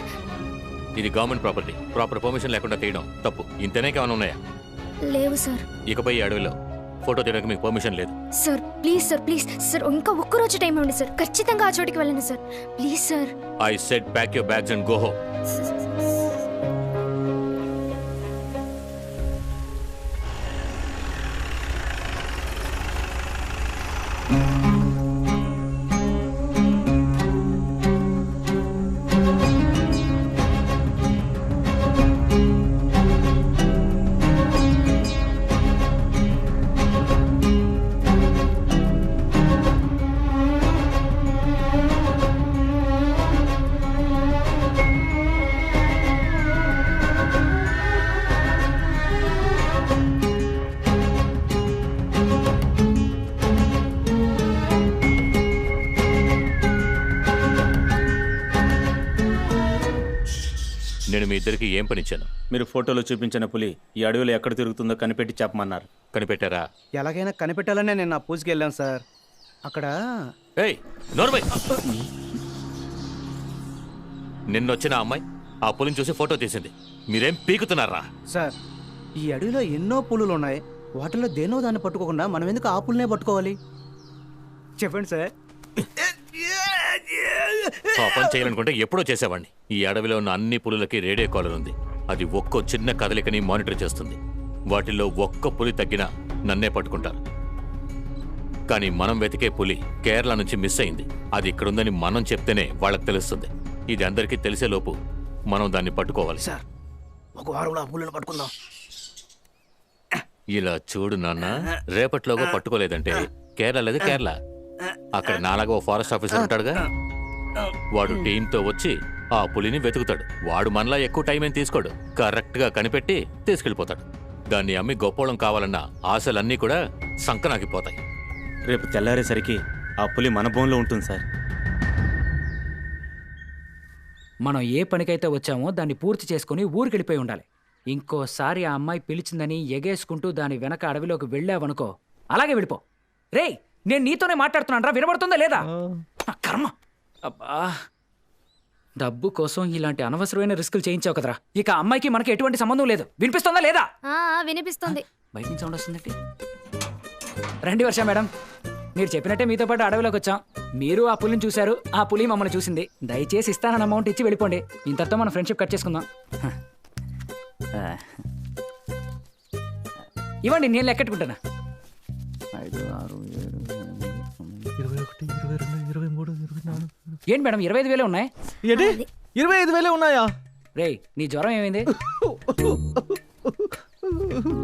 ఇది గవర్నమెంట్ ప్రాపర్టీ. ప్రాపర్ పర్మిషన్ లేకుండా తీయడం తప్పు. ఇంతనే కావాలి ఉన్నాయా? లేవు సార్. ఇకపై ఈ అడవిలో ఫోటో తీయడానికి మీకు పర్మిషన్ లేదు. Sir please sir please sir ఇంకా ఒక్కరోజు టైం ఇవ్వండి సార్. ఖచ్చితంగా ఆ చోటికి వెళ్ళండి sir please sir. I said pack your bags and go home. నేను మీ ఇద్దరికి ఏం పనిచ్చాను? మీరు ఫోటోలో చూపించిన పులి ఈ అడవిలో ఎక్కడ తిరుగుతుందో కనిపెట్టి చెప్పమన్నారు. కనిపెట్టారా? ఎలాగైనా కనిపెట్టాలనే నేను నా పూజకి వెళ్ళాను సార్. అక్కడ నిన్నొచ్చిన అమ్మాయి ఆ పులిని చూసి ఫోటో తీసింది. మీరేం పీకుతున్నారా? సార్ ఈ అడవిలో ఎన్నో పులులు ఉన్నాయి. వాటిలో దేనో దాన్ని పట్టుకోకుండా మనం ఎందుకు ఆ పులినే పట్టుకోవాలి? చెప్పండి సార్. ఆ పని చేయాలనుకుంటే ఎప్పుడో చేసేవాడిని. ఈ అడవిలో ఉన్న అన్ని పులులకి రేడియో కాలర్ ఉంది. అది ఒక్కో చిన్న కదలికని మానిటర్ చేస్తుంది. వాటిల్లో ఒక్క పులి తగ్గినా నన్నే పట్టుకుంటారు. కానీ మనం వెతికే పులి కేరళ నుంచి మిస్ అయింది. అది ఇక్కడుందని మనం చెప్తేనే వాళ్ళకి తెలుస్తుంది. ఇది అందరికీ తెలిసేలోపు మనం దాన్ని పట్టుకోవాలి. సార్ ఒక వారంలో ఆ పులిని పట్టుకుందాం. ఇలా చూడు నాన్న, రేపట్లోగా పట్టుకోలేదంటే కేరళ కేరళ అక్కడ నాలాగా ఓ ఫారెస్ట్ ఆఫీసర్ ఉంటాడుగా, వాడు టీంతో వచ్చి ఆ పులిని వెతుకుతాడు. వాడు మనలా ఎక్కువ టైం ఏం తీసుకోడు. కరెక్ట్ గా కనిపెట్టి తీసుకెళ్లిపోతాడు. దాన్ని అమ్మి గొప్పోళం కావాలన్న ఆశలన్నీ కూడా సంకనాగిపోతాయి. రేపు తెల్లారేసరికి ఆ పులి మన బోన్లో ఉంటుంది సార్. మనం ఏ పనికైతే వచ్చామో దాన్ని పూర్తి చేసుకుని ఊరికెళ్ళిపోయి ఉండాలి. ఇంకోసారి ఆ అమ్మాయి పిలిచిందని ఎగేసుకుంటూ దాని వెనక అడవిలోకి వెళ్ళావనుకో, అలాగే వెళ్ళిపో. రేయ్ నేను నీతోనే మాట్లాడుతున్నాను రా, వినబడుతుందా లేదా? కర్మ. అబ్బా డబ్బు కోసం ఇలాంటి అనవసరమైన రిస్కులు చేయించావు కదరా. ఇక అమ్మాయికి మనకి ఎటువంటి సంబంధం లేదు. వినిపిస్తుందా లేదా? వినిపిస్తుంది. బయట నుంచి సౌండ్ వస్తుందండి. రండి వర్ష మేడం, మీరు చెప్పినట్టే మీతో పాటు అడవిలోకి వచ్చాం. మీరు ఆ పులిని చూశారు, ఆ పులి మమ్మల్ని చూసింది. దయచేసి ఇస్తానన్న అమౌంట్ ఇచ్చి వెళ్ళిపోండి. ఇంతతో మన ఫ్రెండ్షిప్ కట్ చేసుకుందాం. ఇవ్వండి, నేను లెక్కెట్టుకుంటానా. 5, 6, 7, 21, 22, 23, 24. ఏంటి మేడం 25,000 ఉన్నాయి? ఏంటి 25,000 ఉన్నాయా? రేయ్ నీ జ్వరం ఏమైంది?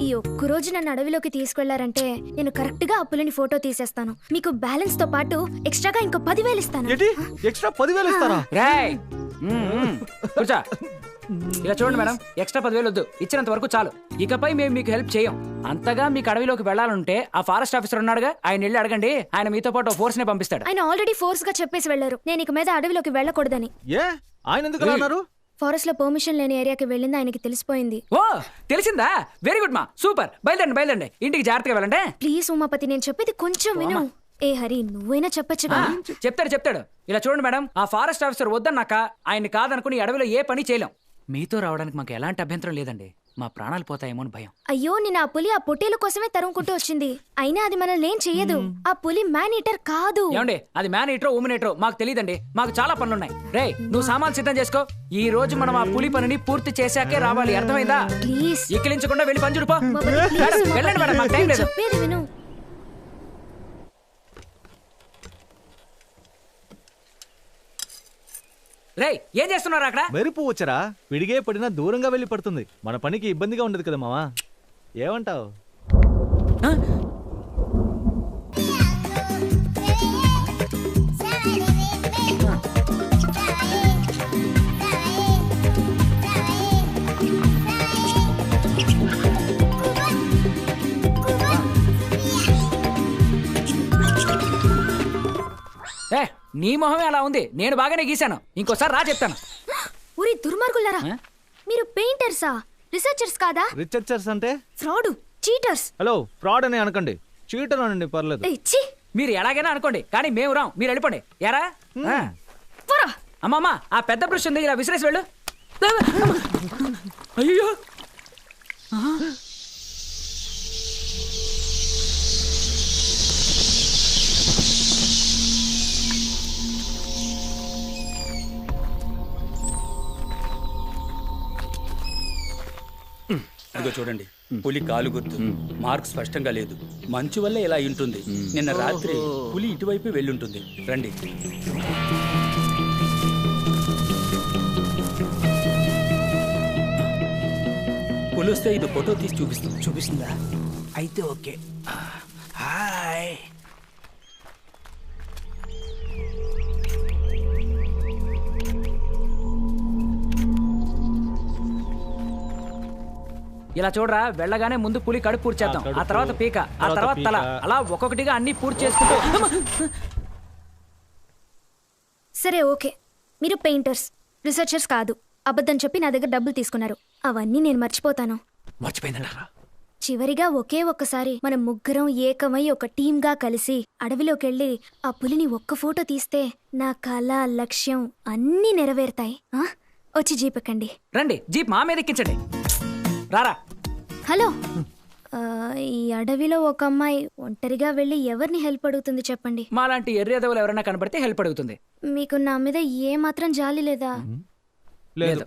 ఈ ఒక్కరోజు నన్ను అడవిలోకి తీసుకెళ్లారంటే నేను కరెక్ట్ గా ఆ పులిని ఫోటో తీసేస్తాను. మీకు బ్యాలెన్స్ తో పాటు ఎక్స్ట్రాగా ఇంకో 10,000 ఇస్తాను. ఎక్స్ట్రా 10,000 ఇస్తారా? రేయ్ కూర్చో. ఇలా చూడండి మేడం, ఎక్స్ట్రా 10,000 వద్దు, ఇచ్చినంత వరకు చాలు. ఇకపై మేము మీకు హెల్ప్ చేయం. అంతగా మీకు అడవిలోకి వెళ్ళాలంటే ఆ ఫారెస్ట్ ఆఫీసర్ ఉన్నాడుగా, ఆయన వెళ్ళి అడగండి. ఆయన మీతో పాటు ఫోర్స్ నే పంపిస్తాడు. ఆయన ఆల్రెడీ ఫోర్స్ గా చెప్పేసి వెళ్లారు నేను ఇక మీద అడవిలోకి వెళ్ళకూడదని. ఆయన ఎందుకు అలా అన్నారు? ఫారెస్ట్ లో పర్మిషన్ లేని ఏరియాకి వెళ్ళింది ఆయనకి తెలిసిపోయింది. ఓ తెలిసిందా? వెరీ గుడ్ మా, సూపర్. బయలుదేరండి, ఇంటికి జాగ్రత్తగా వెళ్ళండి. ప్లీజ్ ఉమాపతి, నేను చెప్పేది కొంచెం విను. ఏ హరి, నువ్వైనా చెప్పచ్చుగా. చెప్తాడు. ఇలా చూడండి మేడం, ఆ ఫారెస్ట్ ఆఫీసర్ వద్దన్నాక ఆయన్ని కాదనుకుని అడవిలో ఏ పని చేయలేం. మీతో రావడానికి మాకు ఎలాంటి అభ్యంతరం లేదండి. మా ప్రాణాలు పోతాయేమో అని భయం. అయ్యో, నేను ఆ పులి ఆ పొట్టేల కోసమే తరుముకుంటూ వచ్చింది. అయినా అది మనల్ని ఏం చెయ్యదు. ఆ పులి మ్యాన్ ఈటర్ కాదు. ఏమండి, అది మ్యాన్ ఈటరో ఉమెన్ ఈటరో మాకు తెలియదండి. మాకు చాలా పనులున్నాయి. రే నువ్వు సామాన్ సిద్ధం చేసుకో. ఈ రోజు మనం ఆ పులి పనిని పూర్తి చేశాకే రావాలి, అర్థమైందా? ప్లీజ్ ఎక్కిలించకుండా వెళ్ళి పని చూడుపో. వెళ్ళండి మేడం, మాకు టైం లేదు. చెప్పేది విను. రేయ్ ఏం చేస్తున్నారు అక్కడ? మెరుపు వచ్చరా, విడిగే పడినా దూరంగా వెళ్ళి పడుతుంది. మన పనికి ఇబ్బందిగా ఉండదు కదా మావా, ఏమంటావు? నీ మొహమే అలా ఉంది. నేను బాగానే గీశాను. ఇంకోసారి రా చెప్తాను. ఊరి దుర్మార్గులారా, మీరు పెయింటర్సా? రీసెర్చర్స్ కాదా? రీసెర్చర్స్ అంటే ఫ్రాడ్, చీటర్స్. హలో, ఫ్రాడ్ అని అనకండి, చీటర్ అనండి, పర్లేదు. మీరు ఎలాగైనా అనుకోండి, కానీ మేము రాం, మీరు వెళ్ళిపోండి. ఎరా అమ్మమ్మ, ఆ పెద్ద బ్రష్ ఉంది, ఇలా విసిరేసి వెళ్ళు. అయ్యో ఇదిగో చూడండి, పులి కాలు గుర్తు, మార్క్ స్పష్టంగా లేదు. మంచు వల్ల ఇలా ఉంటుంది. నిన్న రాత్రి పులి ఇటువైపు వెళ్ళుంటుంది. రండి. పులి వస్తే ఇది ఫోటో తీసి చూపిస్తుంది. చూపిస్తుందా? అయితే ఓకే. హాయ్. ఇలా చూడరా, వెళ్ళగానే ముందు పులి కడుపు పూర్తి చేద్దాం, ఆ తర్వాత పీక, ఆ తర్వాత తల, అలా ఒక్కొక్కటిగా అన్ని పూర్తి చేసుకుంటూ. సరే ఓకే, మీరు పెయింటర్స్, రీసెర్చర్స్ కాదు. అబద్ధం చెప్పి నా దగ్గర డబ్బులు తీసుకున్నారు. అవన్నీ నేను మర్చిపోతాను. మర్చిపోయిందన్నారా? చివరిగా ఒకే ఒక్కసారి మనం ముగ్గురం ఏకమై ఒక టీమ్గా కలిసి అడవిలోకి వెళ్ళి ఆ పులిని ఒక్క ఫోటో తీస్తే నా కళ, లక్ష్యం అన్నీ నెరవేరుతాయి. వచ్చి జీప్ ఎక్కండి. రండి, జీప్ మా మీద ఎక్కించండి. రారా. హలో, ఈ అడవిలో ఒక అమ్మాయి ఒంటరిగా వెళ్ళి ఎవరిని హెల్ప్ అడుగుతుంది చెప్పండి? మాలాంటి ఎర్రేదవులు ఎవరైనా కనబడితే హెల్ప్ అడుగుతుంది. మీకు నా మీద ఏ మాత్రం జాలి లేదా? లేదు.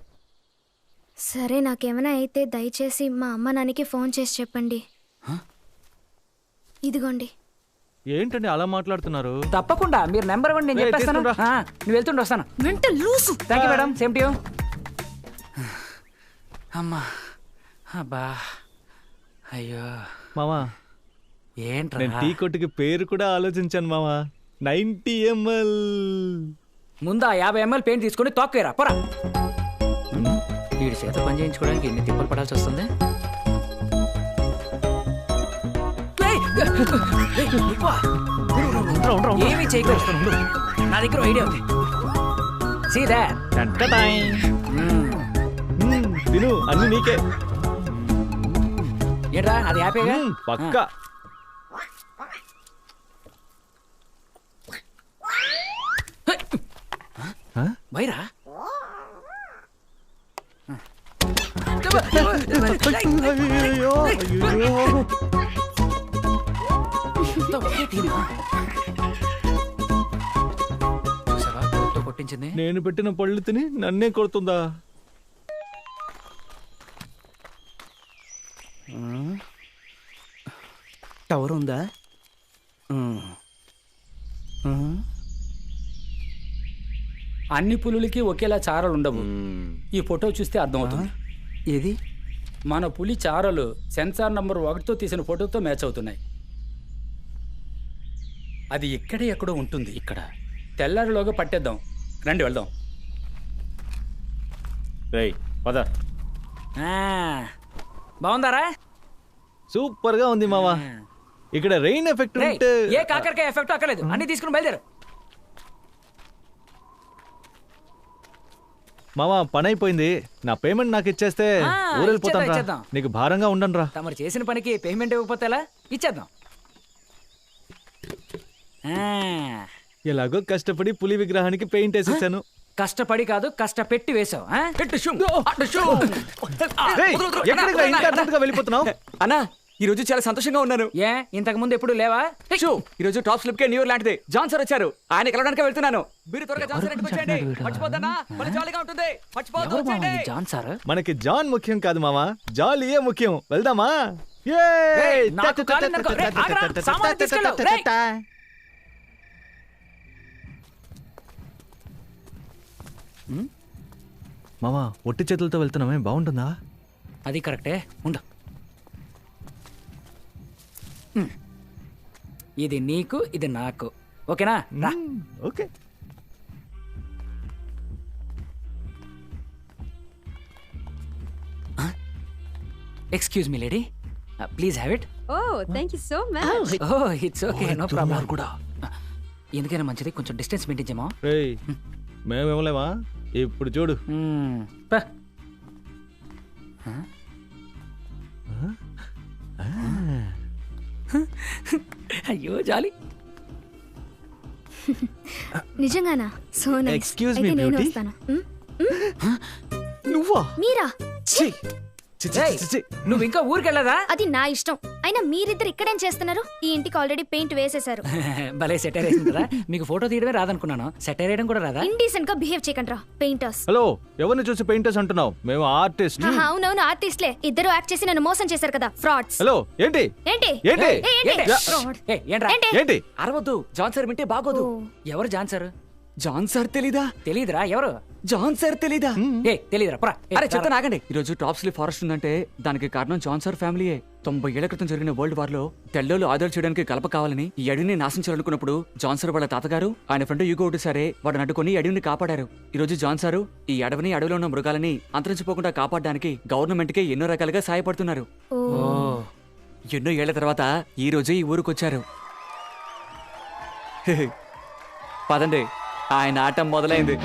సరే, నాకేమైనా అయితే దయచేసి మా అమ్మ నాన్నకి ఫోన్ చేసి చెప్పండి. ఇదిగోండి. ఏంటండి అలా మాట్లాడుతున్నారు? తప్పకుండా, మీరు నెంబర్ ఇవ్వండి, నేను చెప్పేస్తాను. నువ్వు వెళ్తుండి, వస్తాను. Thank you madam, same to you. అమ్మా, అబ్బా, అయ్యో మామా, ఏంట్రా? నేను టీ కొట్టుకి పేరు కూడా ఆలోచించాను మామా. 90 ml. ముందు ఆ 50 ml పెయింట్ తీసుకొని తోక్కేరా, పోరా. వీడి చేత పని చేయించుకోవడానికి ఎన్ని తిప్పలు పడాల్సి వస్తుంది. ఏమి చేయకూడదు, నా దగ్గర ఐడియా ఉంది. See that? తిను, అన్ని నీకే. ఏంట్రా అది హ్యాపీగా? పక్కా. వైరా కొట్టించింది. నేను పెట్టిన పళ్ళు తిని నన్నే కొడుతుందా? టవర్ ఉందా? అన్ని పులులకి ఒకేలా చారలు ఉండవు. ఈ ఫోటో చూస్తే అర్థమవుతుంది. ఏది? మన పులి చారలు సెన్సార్ నంబర్ 1తో తీసిన ఫోటోతో మ్యాచ్ అవుతున్నాయి. అది ఇక్కడే ఎక్కడో ఉంటుంది. ఇక్కడ తెల్లారిలోగా పట్టేద్దాం. రండి వెళ్దాం. పద. బాగుందారా? సూపర్ గా ఉంది మావా. ఇక్కడ రెయిన్ ఎఫెక్ట్ ఉంటే ఏ కాకరకాయ ఎఫెక్ట్ అక్కర్లేదు, అన్ని తీసుకుని బయలుదేరు. మావా, పని అయిపోయింది. నా పేమెంట్ నాకు ఇచ్చేస్తే ఊరెళ్ళిపోతాను రా. నీకు భారంగా ఉండను రా. తమరు చేసిన పనికి పేమెంట్ ఇవ్వకపోతే ఎలా? ఇచ్చేద్దాం. ఎలాగో కష్టపడి పులి విగ్రహానికి పెయింట్ వేసి ఇచ్చాను. కష్టపడి కాదు, కష్టపెట్టి వేసావు. వెళ్ళిపోతున్నావు అన్నా? ఈ రోజు చాలా సంతోషంగా ఉన్నాను. ఏ ఇంతకు ముందు ఎప్పుడు లేవా? ఈ రోజు టాప్ స్లిప్ కే న్యూ ఇయర్ లాంటిది. జాన్ సార్ వచ్చారు, ఆయన కలవడానికి వెళ్తున్నాను. మీరు త్వరగా జాన్ సార్ ఇంటికి వచ్చేయండి. మర్చిపోద్దన్నా, మన జాలీగా ఉంటుంది. John sir? మనకి జాన్ ముఖ్యం కాదు మామా, జాలీయే ముఖ్యం. వెళ్దామా? మామా, ఒట్టి చేతులతో వెళ్తున్నామే, బాగుంటుందా? అది కరెక్టే, ఉండు. ఇది నీకు, ఇది నాకు. ఓకేనా? Okay. Excuse me lady, please have it. Thank you so much. It's okay, no problem. కూడా ఎందుకైనా మంచిది, కొంచెం డిస్టెన్స్ మెయింటైన్ చేయమా. మేమేమలేమా? ఇప్పుడు చూడు. అయ్యో జాలి. నిజంగానా? So nice. Excuse me, అయితే నేను beauty. వస్తాను. నువ్వా? మీరా? నువ్వు ఇంకా ఊరికెళ్ళదా? అది నా ఇష్టం. అయినా మీరిద్దరు ఇక్కడేం చేస్తున్నారు? ఈ ఇంటికి ఆల్రెడీ పెయింట్ వేసేశారు. భలే సెటైర్ వేసింది కదా. మీకు ఫోటో తీయడమే రాదనుకున్నాను, సెటైర్ వేయడం కూడా రాదా? ఇండీసెంట్ గా బిహేవ్ చేయకండి పెయింటర్స్. హలో, ఎవరిని చూసి పెయింటర్స్ అంటున్నావు? మేము ఆర్టిస్ట్. అవునవును, ఆర్టిస్ట్లే. ఇద్దరు యాక్ట్ చేసి నన్ను మోసం చేశారు కదా, ఫ్రాడ్స్. హలో, ఏంటి ఏంటి ఏంటి? ఏంటి అరవద్దు, జాన్ సార్ వింటే బాగోదు. ఎవరు జాన్ సార్? జాన్ సార్ తెలీదా? తెలీదురా. ఎవరు జాన్ సార్ తెలీదా? తెలీదురా. అరే చెప్తా నాగండి. ఈ రోజు టాప్ స్లిప్ ఫారెస్ట్ ఉందంటే దానికి కారణం జాన్ సార్ ఫ్యామిలీయే. 90 ఏళ్ల క్రితం జరిగిన వరల్డ్ వార్ లో తెల్లోళ్ళు ఆధార్ చేయడానికి కలప కావాలని ఈ అడవిని నాశించాలనుకున్నప్పుడు జాన్ సార్ వాళ్ళ తాతగారు ఆయన ఫ్రెండ్ యూగో సారే వాడు నడుకొని ఈ అడవిని కాపాడారు. ఈ రోజు జాన్ సారు ఈ అడవిని, అడవిలో ఉన్న మృగాలని అంతరించిపోకుండా కాపాడడానికి గవర్నమెంట్ కి ఎన్నో రకాలుగా సాయపడుతున్నారు. ఎన్నో ఏళ్ల తర్వాత ఈ రోజు ఈ ఊరుకొచ్చారు. పదండి, ఆయన ఆట మొదలైంది.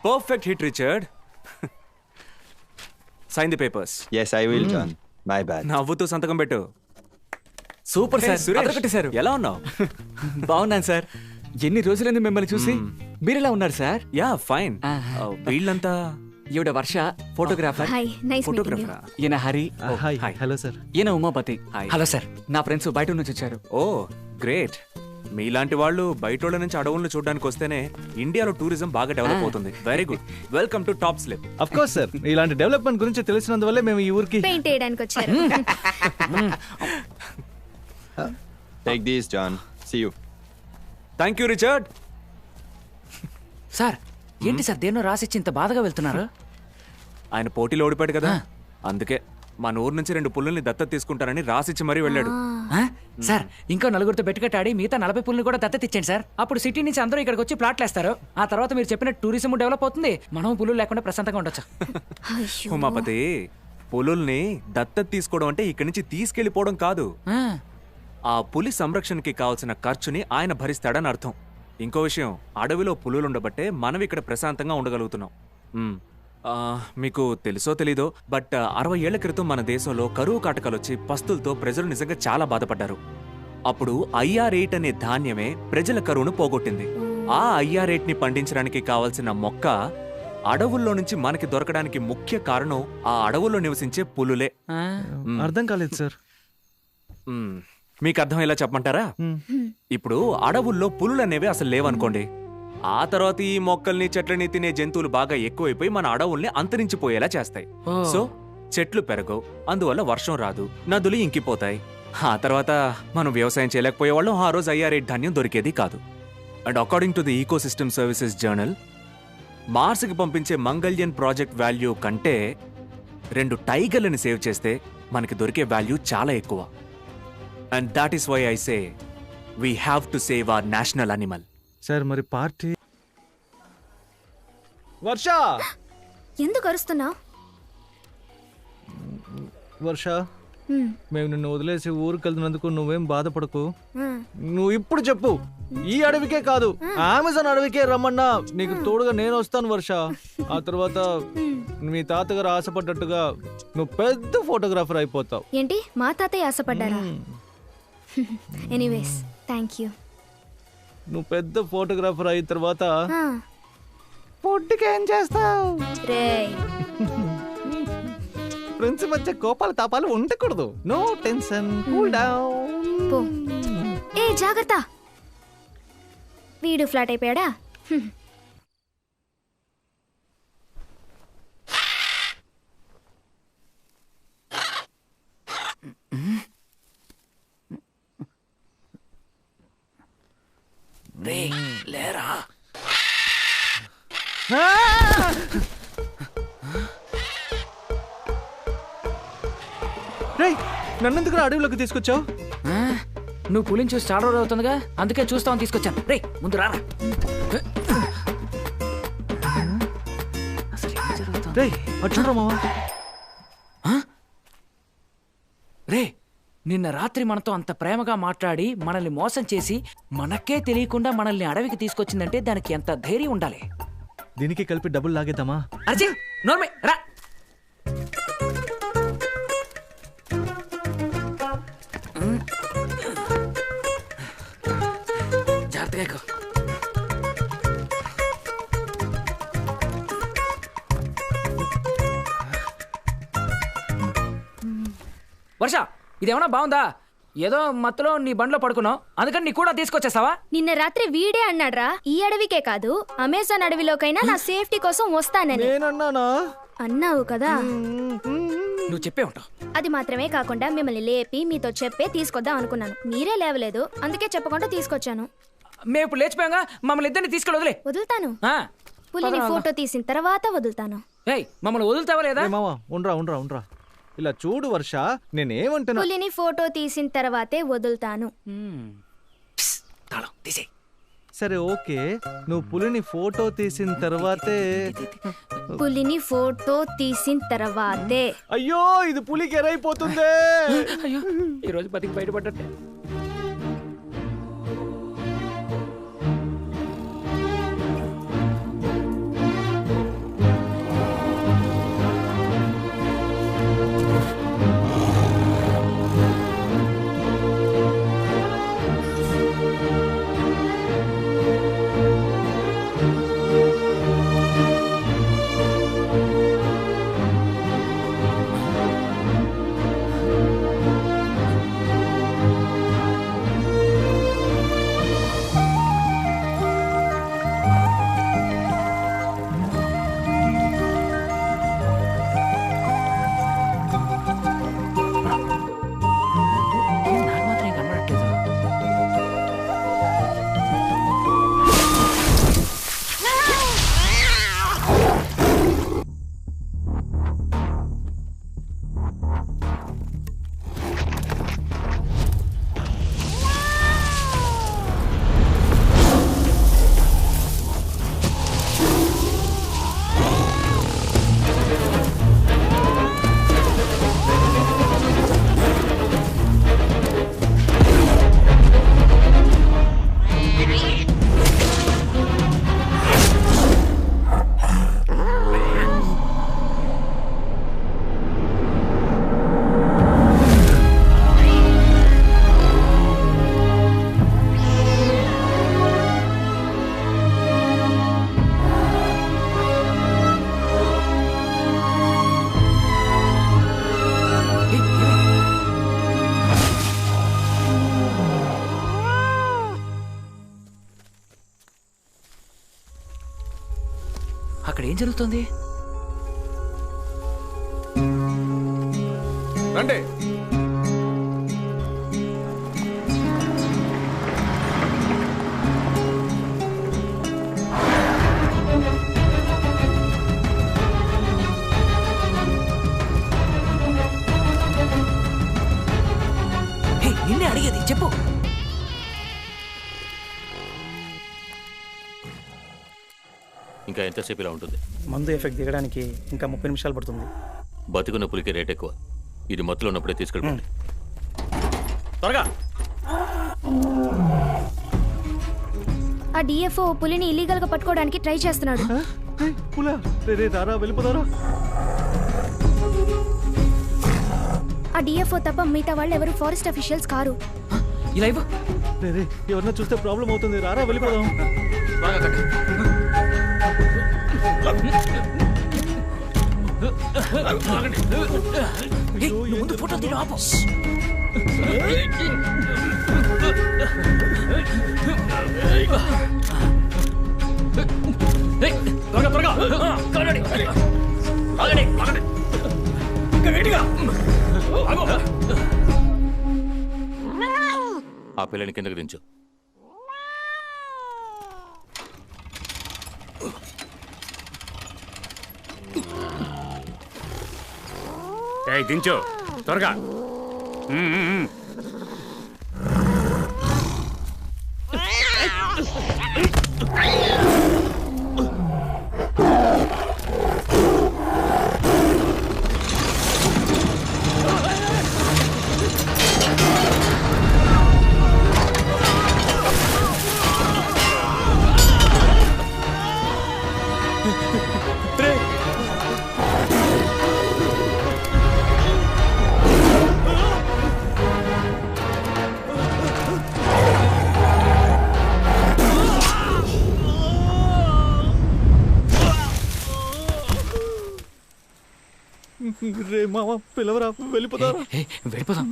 Perfect hit, Richard. Sign the papers. Yes, I will, John. My bad. నవ్వుతూ సంతకం పెట్టు. సూపర్ సార్, సురేష్, ఎలా ఉన్నావు? బాగున్నాను సార్. ఎన్ని రోజులైంది మిమ్మల్ని చూసి. మీరు ఎలా ఉన్నారు సార్? Yeah fine. వీళ్ళంతా ఈవిడ Varsha, photographer. Hi, nice meeting you. ఈయన హరి. హాయ్. Hello sir. ఈయన ఉమాపతి. Hello sir. నా ఫ్రెండ్స్ బయట నుంచి వచ్చారు. Oh great. మీలాంటి వాళ్ళు బయటోళ్ళ నుంచి అడవులను చూడడానికి వస్తేనే ఇండియాలో టూరిజం బాగా డెవలప్ అవుతుంది. Very good. Welcome to top slip. Of course sir, ఇలాంటి డెవలప్మెంట్ గురించి తెలిసినందువల్లే మేము ఈ ఊరికి పెయింట్ వేయడానికి వచ్చారు. Take these, John. See you. Thank you Richard. Sir ఏంటి సార్ దేన్నో రాసిచ్చి ఇంత బాధగా వెళ్తున్నారు? ఆయన పోటీలో ఓడిపాడు కదా, అందుకే మన ఊరు నుంచి 2 పుల్లుల్ని దత్తత తీసుకుంటారని రాసిచ్చి మరీ వెళ్ళాడు. సార్ ఇంకో నలుగురితో బెట్టుకట్టాడి మిగతా 40 పుల్ని కూడా దత్తత ఇచ్చాను సార్. అప్పుడు సిటీ నుంచి అందరూ ఇక్కడికి వచ్చి ప్లాట్లు వేస్తారు. ఆ తర్వాత మీరు చెప్పిన టూరిజం డెవలప్ అవుతుంది, మనం పుల్లు లేకుండా ప్రశాంతంగా ఉండొచ్చు. ఉమాపతి, పులుల్ని దత్తత తీసుకోవడం అంటే ఇక్కడి నుంచి తీసుకెళ్లిపోవడం కాదు. ఆ పులి సంరక్షణకి కావాల్సిన ఖర్చుని ఆయన భరిస్తాడని అర్థం. ఇంకో విషయం, అడవిలో పులులుండబట్టే మనం ఇక్కడ ప్రశాంతంగా ఉండగలుగుతున్నాం. మీకు తెలుసో తెలీదో, బట్ 60 ఏళ్ల క్రితం మన దేశంలో కరువు కాటకాలు వచ్చి పస్తులతో ప్రజలు నిజంగా చాలా బాధపడ్డారు. అప్పుడు IR8 అనే ధాన్యమే ప్రజల కరువును పోగొట్టింది. ఆ IR8ని పండించడానికి కావాల్సిన మొక్క అడవుల్లో నుంచి మనకి దొరకడానికి ముఖ్య కారణం ఆ అడవుల్లో నివసించే పులులే. అర్థం కాలేదు సార్. మీకు అర్థమయ్యేలా చెప్పమంటారా? ఇప్పుడు అడవుల్లో పులులు అనేవి అసలు లేవనుకోండి. ఆ తర్వాత ఈ మొక్కల్ని, చెట్లని తినే జంతువులు బాగా ఎక్కువైపోయి మన అడవుల్ని అంతరించిపోయేలా చేస్తాయి. సో చెట్లు పెరగవు, అందువల్ల వర్షం రాదు, నదులు ఇంకిపోతాయి. ఆ తర్వాత మనం వ్యవసాయం చేయలేకపోయేవాళ్ళం. ఆ రోజు IR8 ధాన్యం దొరికేది కాదు. And according to the ecosystem services journal, మార్స్కి పంపించే మంగళ్యన్ ప్రాజెక్ట్ వాల్యూ కంటే 2 టైగర్లని సేవ్ చేస్తే మనకి దొరికే వాల్యూ చాలా ఎక్కువ. And that is why I say we have to save our national animal. Sir మరి పార్టీ. వర్ష, ఎందుకు అరుస్తున్నావు? వర్ష, మేము నిన్ను వదిలేసి ఊరికి వెళ్తున్నందుకు నువ్వేం బాధపడకు. నువ్వు ఇప్పుడు చెప్పు, ఈ అడవికే కాదు అమెజాన్ అడవికే రమ్మన్నా నీకు తోడుగా నేను వస్తాను వర్ష. ఆ తర్వాత మీ తాతగారు ఆశపడ్డట్టుగా నువ్వు పెద్ద ఫోటోగ్రాఫర్ అయిపోతావు. ఏంటి, మా తాతయ్య ఆశపడ్డారా? Anyways thank you. నువ్వు పెద్ద ఫోటోగ్రాఫర్ అయిన తర్వాత ఫుడ్కి ఏం చేస్తావు? ఫ్రెండ్స్ మధ్య కోపాలు తాపాలు ఉండకూడదు. No tension, cool down. ఏ జాగ్రత్త, వీడు ఫ్లాట్ అయిపోయాడా? రే లేరా. రేయ్ నన్నెందుకు అడవిలోకి తీసుకొచ్చావు? నువ్వు పులిని చూసి చాలా రోజు అవుతుందిగా, అందుకే చూస్తామని తీసుకొచ్చాను. రే ముందు రారా. రేయ్ అటు చూడరా మావా. రే నిన్న రాత్రి మనతో అంత ప్రేమగా మాట్లాడి మనల్ని మోసం చేసి మనకే తెలియకుండా మనల్ని అడవికి తీసుకొచ్చిందంటే దానికి ఎంత ధైర్యం ఉండాలి. దీనికి కలిపి డబ్బులు లాగేద్దామా? అర్జీ నోర్మే రా. జాగ్రత్తగా ఎక్కు. వర్ష ఇదేమన్నా బాగుందా? ఏదో మత్తులో నీ బండ్లో పడుకున్నావు, అందుకని నీ కూడా తీసుకొచ్చేస్తావా? నిన్న రాత్రి వీడే అన్నాడ్రా, ఈ అడవికే కాదు అమెజాన్ అడవిలోకైనా నా సేఫ్టీ కోసం వస్తానని. అన్నావు కదా. నువ్వు చెప్పే ఉంటావు. అది మాత్రమే కాకుండా మిమ్మల్ని లేపి మీతో చెప్పే తీసుకొద్దాం అనుకున్నాను. మీరే లేవలేదు, అందుకే చెప్పకుండా తీసుకొచ్చాను. మేము ఇప్పుడు లేచిపోయాగా, మమ్మల్ని ఇద్దరిని తీసుకెళ్ళి వదిలే. వదులుతాను. పులిని ఫోటో తీసిన తర్వాత వదులుతాను. ఏయ్ మమ్మల్ని వదులుతావా లేదా? మావా ఉండ్రా ఇలా చూడు వర్ష, నేనేమంటున్నా, పులిని ఫోటో తీసిన తర్వాతే వదులుతాను. సరే ఓకే, నువ్వు పులిని ఫోటో తీసిన తర్వాతే. పులిని ఫోటో తీసిన తర్వాతే. అయ్యో ఇది పులికి ఎరైపోతుందే. అయ్యో ఈరోజు బతికి బయటపడ్డట్టే. అక్కడ ఏం జరుగుతుంది? రండి. నిన్నే అడిగేది, చెప్పు. ఇంకా ఎంతసేపు ఇలా ఉంటుంది? మందు ఎఫెక్ట్ దిగడానికి ఇంకా 30 నిమిషాలు పడుతుంది. బతికున్న పులికి రేట్ ఎక్కువ. ఇది మత్తులో ఉన్నప్పుడే తీసుకెళ్ళిపోండి. త్వరగా. ఆ డిఎఫ్ఓ పులిని ఇల్లీగల్ గా పట్టుకోవడానికి ట్రై చేస్తున్నాడు. ఆ డిఎఫ్ఓ తప్ప మిగతా వాళ్ళు ఎవరు ఫారెస్ట్ అఫీషియల్స్ కారు. ఇలా ఎవరన్నా చూస్తే ప్రాబ్లం అవుతుంది. రారా వెళ్ళిపోదాం. ముందు ఫోటో తీరు ఆపు. ఆ పిల్లని కిందకి దించు. ఏయ్ దించు త్వరగా. రే మామ పిలవరా, వెళ్ళిపోతారా? వెళ్ళిపోదాం.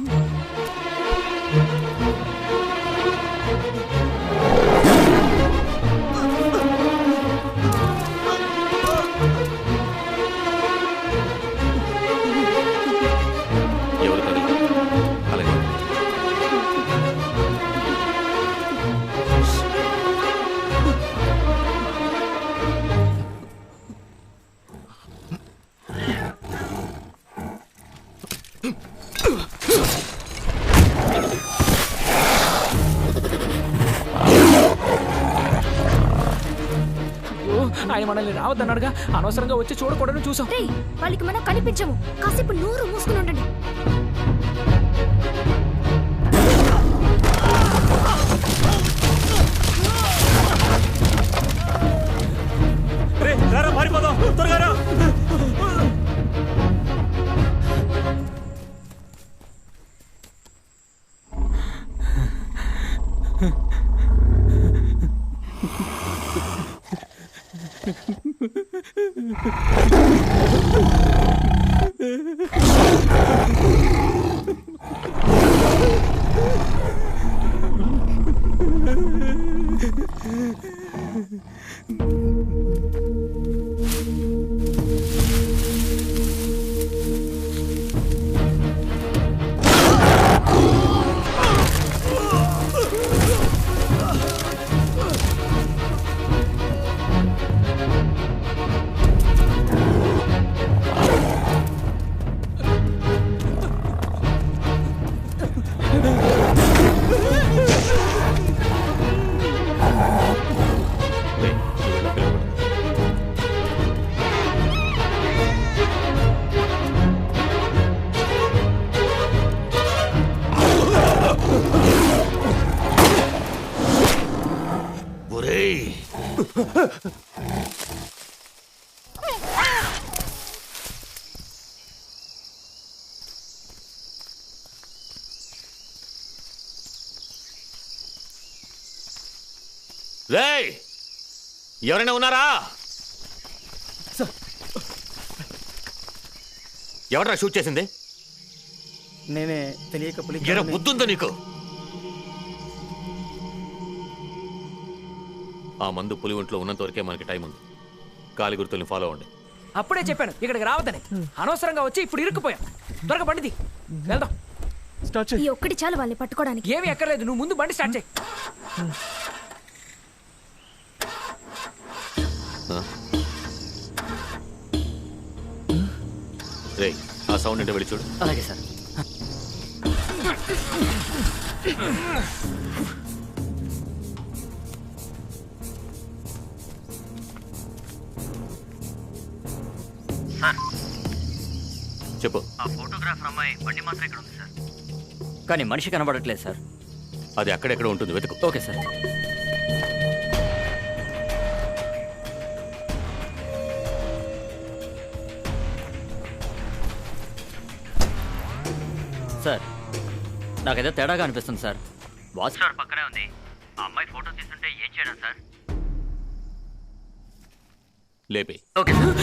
ఎవరు కదలరు. అలాగే ఆయన మనల్ని రావద్దన్నాడుగా, అనవసరంగా వచ్చి చూడకూడదని చూసాం. వాళ్ళకి మనం కనిపించము. కాసేపు నోరు మూసుకుని ఉండండి. మారిపోదాం త్వరగా రా. రేయ్, ఎవరైనా ఉన్నారా? ఎవడరా షూట్ చేసింది? నేనే, తెలియక ఎరా బుద్ధుందో నీకు? ఆ మందు పులి ఒంట్లో ఉన్నంత వరకే మనకి టైం ఉంది. కాలి గుర్తుల్ని ఫాలో అవ్వండి. అప్పుడే చెప్పాను ఇక్కడికి రావద్దని. అనవసరంగా వచ్చి ఇప్పుడు ఇరుక్కుపోయాం. త్వరగా బండిది, వెళ్దాం. ఈ ఒక్కటి చాలు వాళ్ళని పట్టుకోవడానికి. ఏమీ ఎక్కర్లేదు, నువ్వు ముందు బండి స్టార్ట్ చేయి. రేయ్, ఆ సౌండ్ అంటే వెళ్ళి చూడు. అలాగే సార్. చెప్పు. ఆ ఫోటోగ్రాఫర్ అమ్మాయి బండి మాత్రం ఇక్కడ ఉంది సార్, కానీ మనిషి కనబడట్లేదు సార్. అది అక్కడెక్కడ ఉంటుంది, వెతుకు. Okay sir. సార్, నాకేదో తేడాగా అనిపిస్తుంది సార్. వాచ్ టవర్ పక్కనే ఉంది. ఆ అమ్మాయి ఫోటో తీసుంటే ఏం చేయడం సార్? లేపే. Okay sir.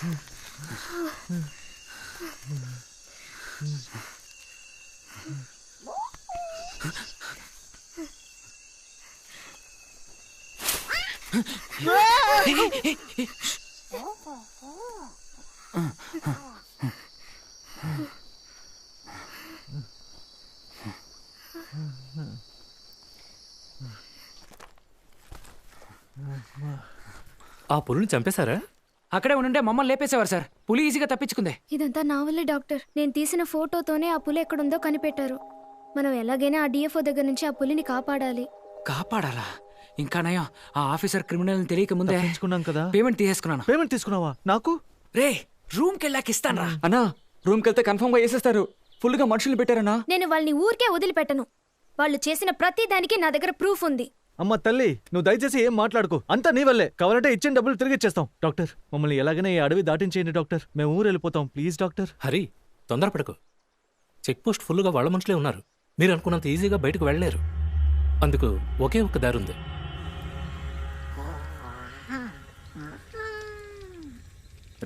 ఆ పులిని చంపేశారా? అక్కడే ఉండే మమ్మల్ని లేపేసేవారు సార్. పులి ఈజీగా తప్పించుకుందే. ఇదంతా నా వల్లే డాక్టర్. నేను తీసిన ఫోటోతోనే ఆ పులి ఎక్కడుందో కనిపెట్టారు. మనం ఎలాగైనా ఆ డిఎఫ్ఓ దగ్గర నుంచి ఆ పులిని కాపాడాలి. కాపాడాలా? ఇంకా నయం, ఆ ఆఫీసర్ క్రిమినల్ తెలియక ముందే కదా పేమెంట్ తీసేసుకున్నాను. పేమెంట్ తీసుకున్నావా? నాకు రే రూమ్కి వెళ్ళాక ఇస్తాను రా. అన్నా రూమ్కి వెళ్తే కన్ఫర్మ్ గా వేసేస్తారు. ఫుల్ గా మనుషులు పెట్టారన్నా. నేను వాళ్ళని ఊరికే వదిలిపెట్టను. వాళ్ళు చేసిన ప్రతి దానికి నా దగ్గర ప్రూఫ్ ఉంది. అమ్మ తల్లి, నువ్వు దయచేసి ఏం మాట్లాడుకో. అంతా నీ వల్లే. కావాలంటే ఇచ్చిన డబ్బులు తిరిగి ఇచ్చేస్తాం. డాక్టర్, మమ్మల్ని ఎలాగైనా ఈ అడవి దాటించేయండి డాక్టర్. మేము ఊరు వెళ్ళిపోతాం ప్లీజ్ డాక్టర్. హరి, తొందరపడకు. చెక్ పోస్ట్ ఫుల్గా వాళ్ళ మనుషులే ఉన్నారు. మీరు అనుకున్నంత ఈజీగా బయటకు వెళ్ళలేరు. అందుకు ఒకే ఒక్క దారి ఉంది.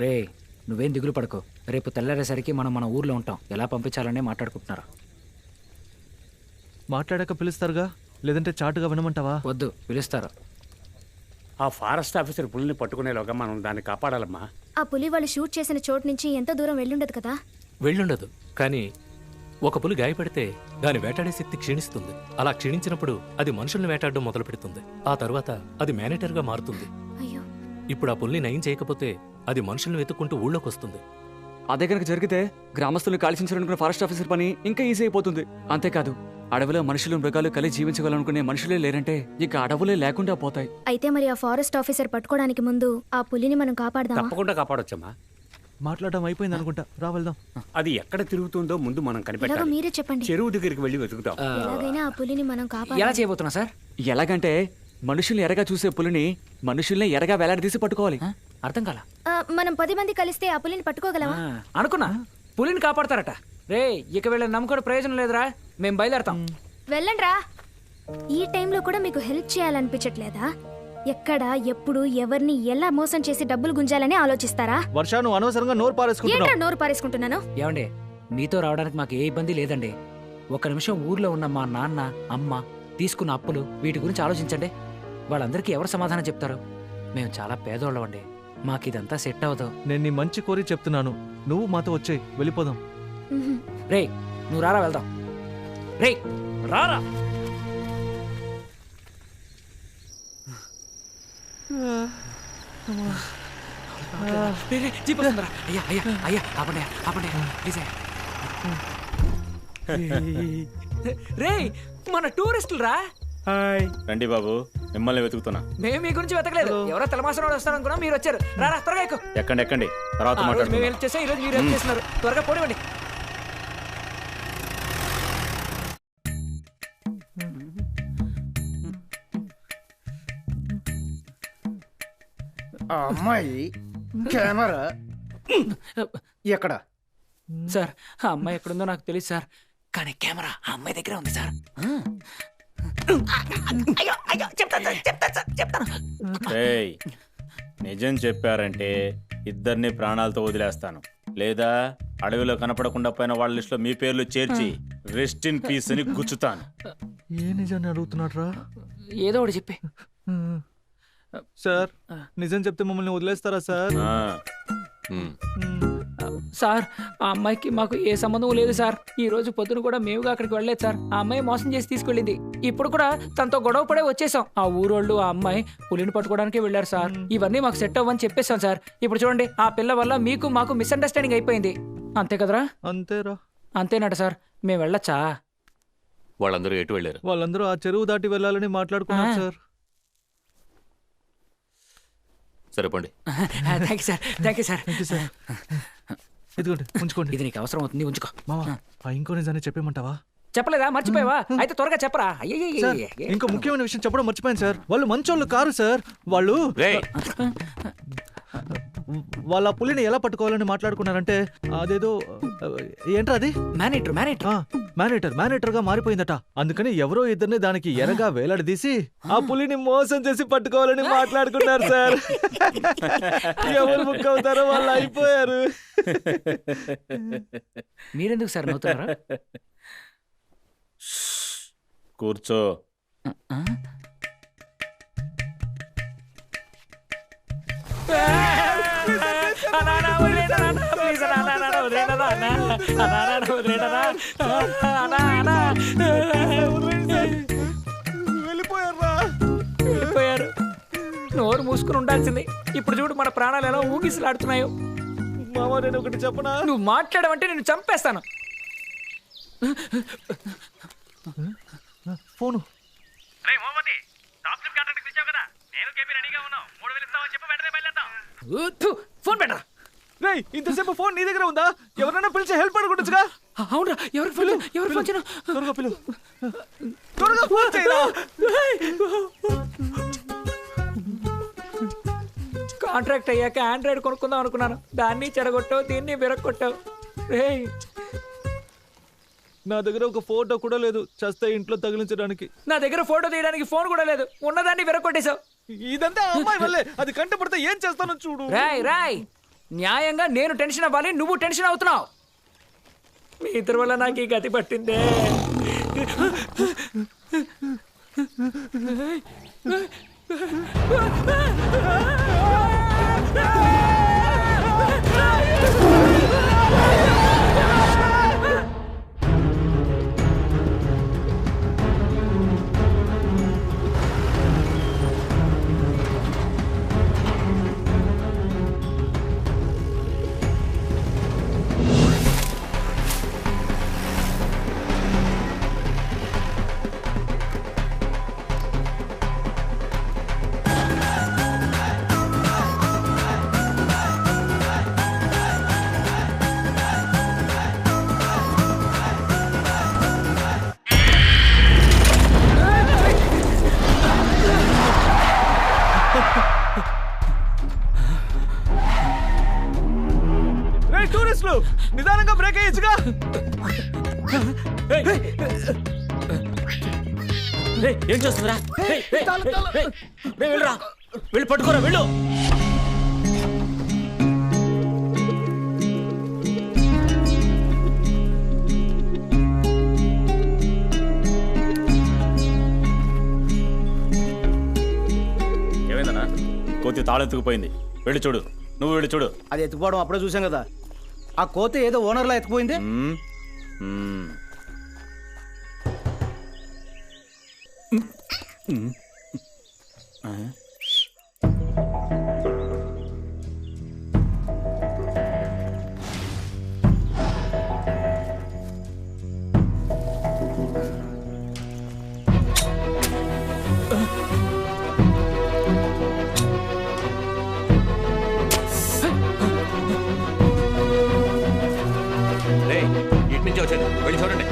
రే నువ్వేం దిగులు పడకో. రేపు తెల్లారేసరికి మనం మన ఊర్లో ఉంటాం. ఎలా పంపించాలనే మాట్లాడుకుంటున్నారు. మాట్లాడాక పిలుస్తారుగా, లేదంటే చాటుగా వినమంటావా? వద్దు, పిలుస్తారు. ఆ ఫారెస్ట్ ఆఫీసర్ పులిని పట్టుకునేలోగా మనం దాన్ని కాపాడాలమ్మా. ఆ పులి వాళ్ళు షూట్ చేసిన చోటు నుంచి ఎంత దూరం వెళ్ళుండదు కదా? వెళ్ళుండదు, కానీ ఒక పులి గాయపడితే దాని వేటాడే శక్తి క్షీణిస్తుంది. అలా క్షీణించినప్పుడు అది మనుషుల్ని వేటాడడం మొదలు పెడుతుంది. ఆ తర్వాత అది మేనేటర్గా మారుతుంది. ఇప్పుడు ఆ పులిని నయం చేయకపోతే అది మనుషుల్ని వెతుక్కుంటూ ఊళ్ళోకి వస్తుంది. అదే కనుక జరిగితే గ్రామస్తులను కాల్చించాలనుకున్న ఫారెస్ట్ ఆఫీసర్ పని ఇంకా ఈజీ అయిపోతుంది. అంతేకాదు, అడవిలో మనుషులు మృగాలు కలిసి జీవించగలనుకునే మనుషులే లేరంటే ఇక అడవులే లేకుండా పోతాయి. అయితే మరి ఆ ఫారెస్ట్ ఆఫీసర్ పట్టుకోవడానికి ముందు ఆ పులిని మనం కాపాడదామా? తప్పకుండా కాపాడొచ్చమ్మా. మాట్లాడడం అయిపోయింది అనుకుంటా. రా వెళ్దాం. అది ఎక్కడ తిరుగుతుందో ముందు మనం ఎలాగో కనిపెట్టాలి. మీరే చెప్పండి. చెరువు దగ్గరికి వెళ్ళి వెతుకుతాం. ఎలాగైనా ఆ పులిని మనం ఎలా కాపాడాలి. చేయబోతున్నా సార్? ఎలాగంటే మనుషుల్ని ఎరగా చూసే పులిని మనుషుల్ని ఎరగా వేలాడదీసి పట్టుకోవాలి. అర్థం కాల. మనం 10 మంది కలిస్తే ఆ పులిని పట్టుకోగలమా? అనుకున్నా పులిని కాపాడతారట. రే ఇక వీళ్ళని నమ్ముకోవడం ప్రయోజనం లేదురా. మేము బయలుదేరతాం. వెళ్ళండ్రా. ఈ టైంలో కూడా మీకు హెల్ప్ చేయాలనిపించట్లేదా? ఎక్కడ ఎప్పుడు ఎవరిని ఎలా మోసం చేసి డబ్బులు గుంజాలని ఆలోచిస్తారా? వర్ష, నువ్వు అనవసరంగా నోరు పారేసుకుంటున్నావు. ఏంట్రా నోరు పారేసుకుంటున్నాను? ఏమండి, మీతో రావడానికి మాకు ఏ ఇబ్బంది లేదండి. ఒక్క నిమిషం ఊర్లో ఉన్న మా నాన్న అమ్మ తీసుకున్న అప్పులు వీటి గురించి ఆలోచించండి. వాళ్ళందరికీ ఎవరు సమాధానం చెప్తారు? మేము చాలా పేదోళ్ళం అండి. మాకు ఇదంతా సెట్ అవ్వదు. నేను నీ మంచి కోరి చెప్తున్నాను. నువ్వు మాతో వచ్చేయ్, వెళ్ళిపోదాం. రే నువ్వు రారా, వెళ్దాం. రే రారా. జీప్ వస్తుందిరా. అయ్యా అయ్యా అయ్యా ఆపండి ఆపండి ప్లీజ్. రే మన టూరిస్టులు రా. హాయ్ రండి బాబు, మిమ్మల్ని వెతుకుతున్నా. మేము మీ గురించి వెతకలేదు. ఎవరో తెలమాసం వాడు వస్తారనుకున్నా, మీరు వచ్చారు. రారా త్వరగా ఎక్కు. ఎక్కండి ఎక్కండి, తర్వాత మేము మాట్లాడుకుందాం. హెల్ప్ చేసాం, ఈరోజు మీరు హెల్ప్ చేస్తున్నారు. త్వరగా పోనివ్వండి. ఆ అమ్మాయి కెమెరా ఎక్కడ? సార్ ఆ అమ్మాయి ఎక్కడుందో నాకు తెలియదు సార్, కానీ కెమెరా ఆ అమ్మాయి దగ్గర ఉంది సార్. ఏయ్, నిజం చెప్పారంటే ఇద్దరిని ప్రాణాలతో వదిలేస్తాను, లేదా అడవిలో కనపడకుండా పోయిన వాళ్ళ లిస్టులో మీ పేర్లు చేర్చి రెస్ట్ ఇన్ పీస్ అని గుచ్చుతాను. ఏ నిజాన్ని అడుగుతున్నాడు రా? ఏదో ఒకటి చెప్పి. సార్, నిజం చెప్తే మమ్మల్ని వదిలేస్తారా సార్? సార్ ఆ అమ్మాయికి మాకు ఏ సంబంధం లేదు సార్. ఈ రోజు పొద్దున కూడా మేముగా అక్కడికి వెళ్ళలేదు సార్. ఆ అమ్మాయి మోసం చేసి తీసుకెళ్ళింది. ఇప్పుడు కూడా తనతో గొడవ పడే వచ్చేసాం. ఆ ఊరోళ్ళు ఆ అమ్మాయి పులిని పట్టుకోవడానికి వెళ్ళారు సార్. ఇవన్నీ మాకు సెట్ అవ్వని చెప్పేశాం సార్. ఇప్పుడు చూడండి, ఆ పిల్ల వల్ల మీకు మాకు మిస్అండర్స్టాండింగ్ అయిపోయింది. అంతే కదరా? అంతేరా. అంతేనట సార్. మేము వెళ్ళొచ్చా? వాళ్ళందరూ ఎటు వెళ్ళారు? వాళ్ళందరూ ఆ చెరువు దాటి వెళ్ళాలని మాట్లాడుకున్నారు సార్. సరిపోండి. Thank you sir. Thank you sir. ఇదిగోండి, ఉంచుకోండి. ఇది నీకు అవసరం అవుతుంది, ఉంచుకో. మావా, ఆ ఇంకో నిజాన్ని చెప్పేమంటావా? చెప్పలేదా? మర్చిపోయావా? అయితే త్వరగా చెప్పరా. సార్, ఇంకో ముఖ్యమైన విషయం చెప్పడం మర్చిపోయాను సార్. వాళ్ళు మంచోళ్ళు కారు సార్. వాళ్ళు వాళ్ళ పులిని ఎలా పట్టుకోవాలని మాట్లాడుకున్నారంటే అదేదో ఏంట్రా అది? మేనేటర్. మేనేటర్ గా మారిపోయిందట. అందుకని ఎవరో ఇద్దరిని దానికి ఎరగా వేలాడదీసి ఆ పులిని మోసం చేసి పట్టుకోవాలని మాట్లాడుకున్నారు సార్. ఎవరు బుక్ అవుతారో వాళ్ళు అయిపోయారు. మీరెందుకు సార్ నవ్వుతున్నారా? కూర్చో. వెళ్ళిపోయారు. నోరు మూసుకుని ఉండాల్సింది. ఇప్పుడు చూడు మన ప్రాణాలు ఎలా ఊగిసలాడుతున్నాయో. మామ నేను ఒకటి చెప్పనా? నువ్వు మాట్లాడమంటే నేను చంపేస్తాను. ఫోను. ఫోన్ పెట్టరా. రేయ్ ఇంతసేపు ఫోన్ నీ దగ్గర ఉందా? ఎవరైనా పిలిచి హెల్ప్ అడుగుండొచ్చుగా. అవునరా, ఎవరు ఫోన్ చేయను. త్వరగా పిలు, త్వరగా ఫోన్ చేయరా. కాంట్రాక్ట్ అయ్యాక ఆండ్రాయిడ్ కొనుక్కుందాం అనుకున్నాను. దాన్ని చెడగొట్టావు, దీన్ని విరగొట్టావు. రేయ్ నా దగ్గర ఒక ఫోటో కూడా లేదు చస్తే ఇంట్లో తగిలించడానికి. నా దగ్గర ఫోటో తీయడానికి ఫోన్ కూడా లేదు. ఉన్నదాన్ని విరగొట్టేశావు. ఇదంతా అమ్మాయి వల్లే. అది కంటపడితే ఏం చేస్తానో చూడు. రాయ్ న్యాయంగా నేను టెన్షన్ అవ్వాలి, నువ్వు టెన్షన్ అవుతున్నావు. మీ ఇద్దరి వల్ల నాకు ఈ గతి పట్టిందే. నిదానంగా బ్రేక్ అయ్యొచ్చుగా. ఏం చేస్తుందిరా? వెళ్ళరా, వెళ్ళి పట్టుకోరా, వెళ్ళు. ఏమైందన్నా? కోతి తాళెత్తుకుపోయింది. వెళ్ళి చూడు. నువ్వు వెళ్ళి చూడు. అది ఎత్తుకుపోవడం అప్పుడే చూసాం కదా. ఆ కోతి ఏదో ఓనర్లా ఎత్తుకుపోయింది. ఇటు నుంచి వచ్చేది. వెళ్ళి చూడండి.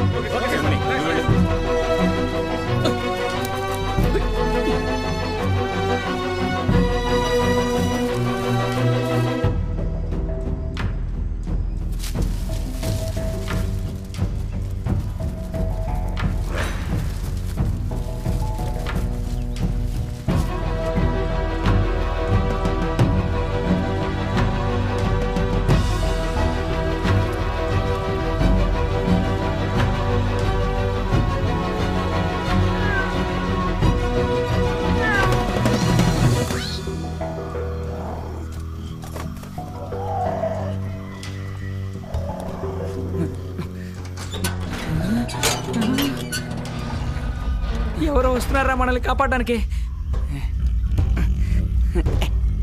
ఎవరో వస్తున్నారా మనల్ని కాపాడడానికి.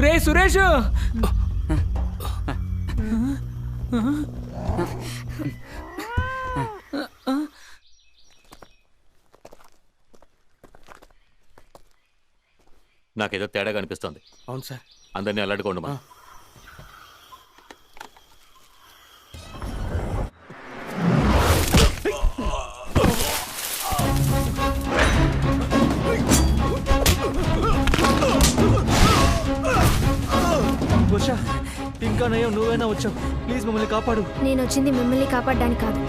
రే సురేష్, నాకేదో తేడాగా అనిపిస్తోంది. అవును సార్. అందరినీ అలర్ట్గా ఉండమా. వర్ష, ఇంకా నయం నువ్వైనా వచ్చావు. ప్లీజ్ మమ్మల్ని కాపాడు. నేను వచ్చింది మిమ్మల్ని కాపాడడానికి కాదు.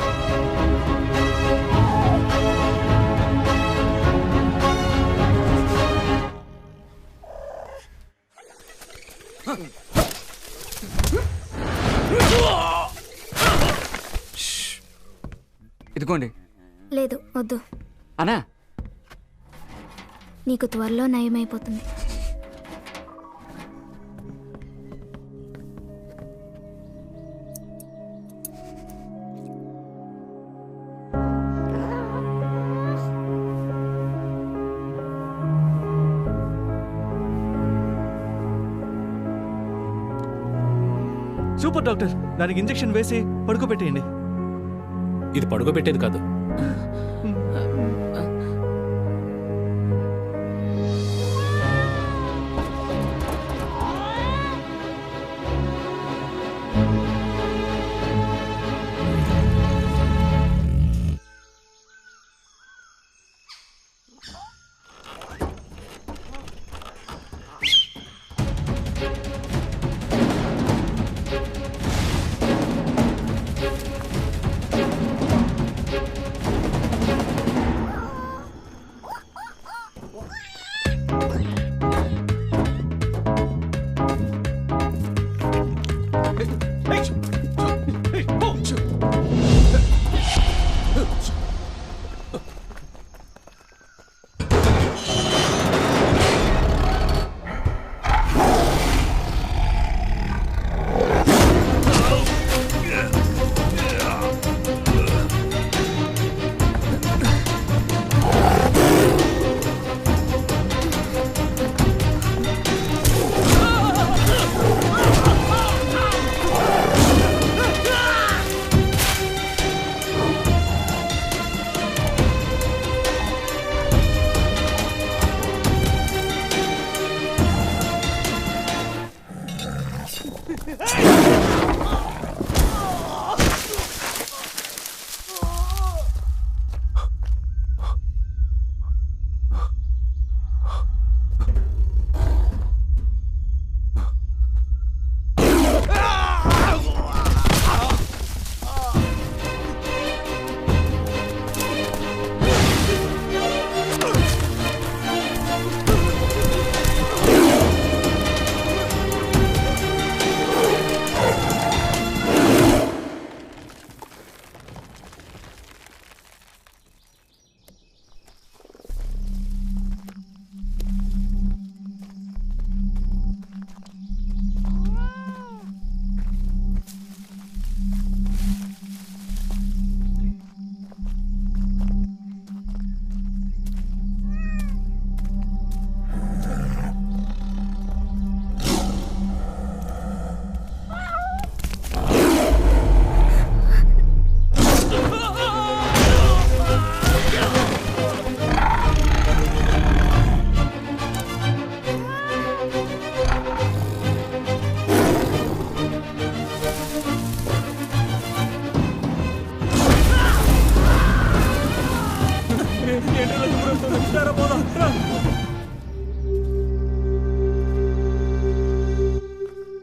ఇదిగోండి. లేదు వద్దు. అనా నీకు త్వరలో నయమైపోతుంది. సూపర్ డాక్టర్, దానికి ఇంజెక్షన్ వేసి పడుకోబెట్టేయండి. ఇది పడుకోబెట్టేది కాదు.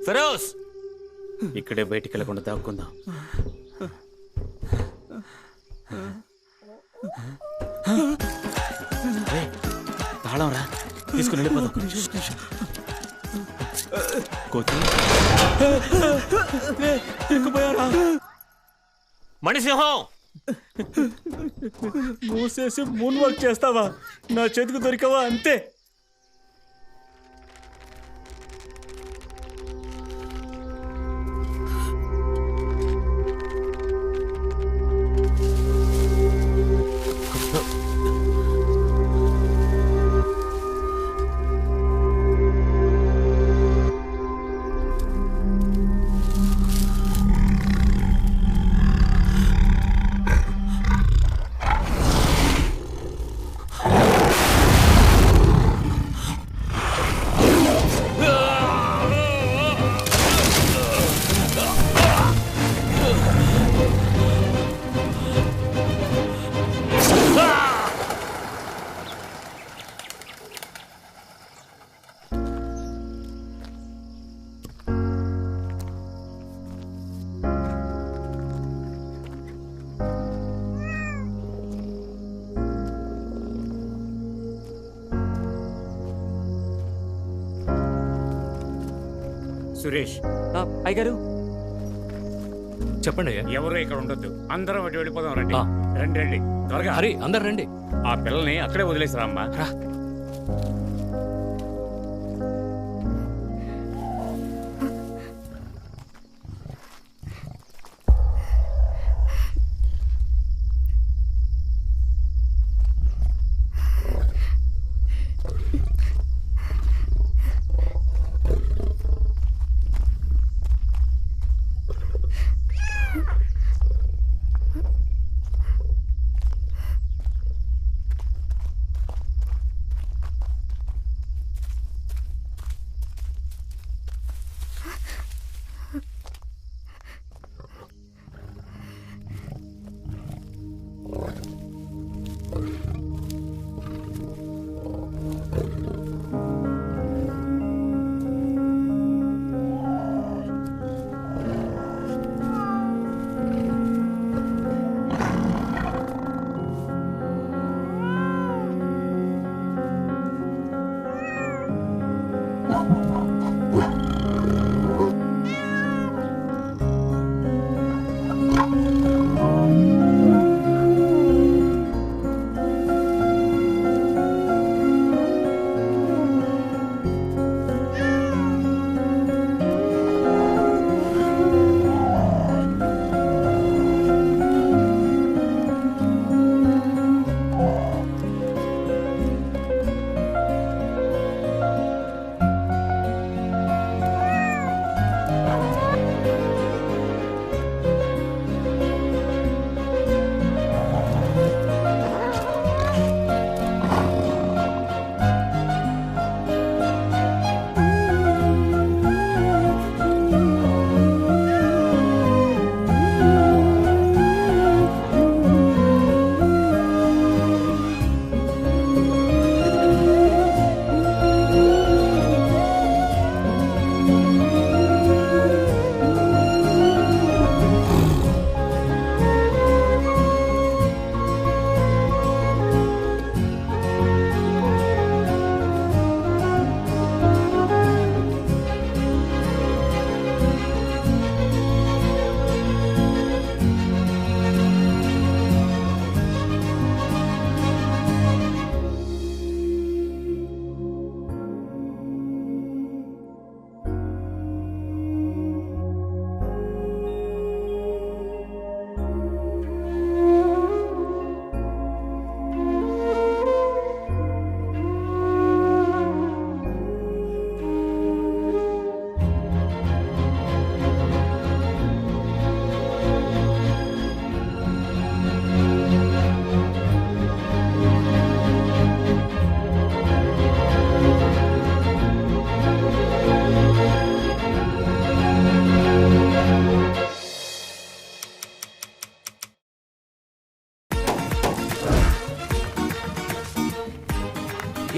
ఫిరోజ్, ఇక్కడే బయటికి వెళ్ళకుండా దాక్కుందాం. తాళం రా, తీసుకుని వెళ్ళిపోదాం. మణిసింహం, మూసేసి మూన్ వర్క్ చేస్తావా? నా చేతికి దొరికావా అంతే. సురేష్, అయ్యగారు, చెప్పండి అయ్యా. ఎవరు ఇక్కడ ఉండొద్దు, అందరం అటు వెళ్ళిపోదాం. రండి రండి రండి త్వరగా. హరి, అందరు రండి. ఆ పిల్లల్ని అక్కడే వదిలేసిరా అమ్మా.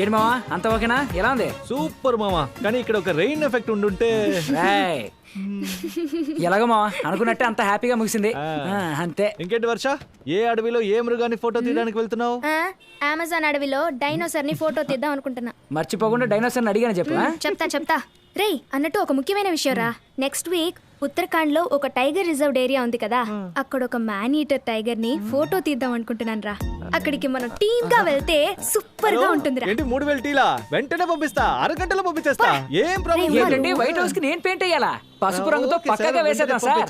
ఏంటి మావా అంత ఓకేనా? ఎలా ఉంది? సూపర్ మామా. కానీ ఇక్కడ ఒక రెయిన్ ఎఫెక్ట్ ఉండుంటే. ఎలాగో మావా అనుకున్నట్టే అంత హ్యాపీగా ముగిసింది. అంతే. ఇంకేంటి వర్ష, ఏ అడవిలో ఏ మృగాన్ని ఫోటో తీయడానికి వెళ్తున్నావు? అమెజాన్ అడవిలో డైనోసార్ ని ఫోటో తీద్దాం అనుకుంటున్నా. మర్చిపోకుండా డైనోసార్ అడిగాను చెప్పా. చెప్తా రేయ్ అన్నట్టు ఒక ముఖ్యమైన విషయం రా. నెక్స్ట్ వీక్ ఉత్తరాఖండ్ లో ఒక టైగర్ రిజర్వ్డ్ ఏరియా ఉంది కదా, అక్కడ ఒక మ్యాన్ ఈటర్ టైగర్ ని ఫోటో తీద్దాం అనుకుంటున్నాను రా. అక్కడికి మనం టీమ్ గా వెళ్తే సూపర్ గా ఉంటుంది. ఏంటి 3000 టీలా? వెంటనే పంపిస్తా, అరగంటలో పంపించేస్తా. ఏం ప్రాబ్లం లేదు. వైట్ హౌస్ కి నేను పెయింట్ అయ్యాలా? పసుపు రంగుతో పక్కగా వేసేద్దాం సార్.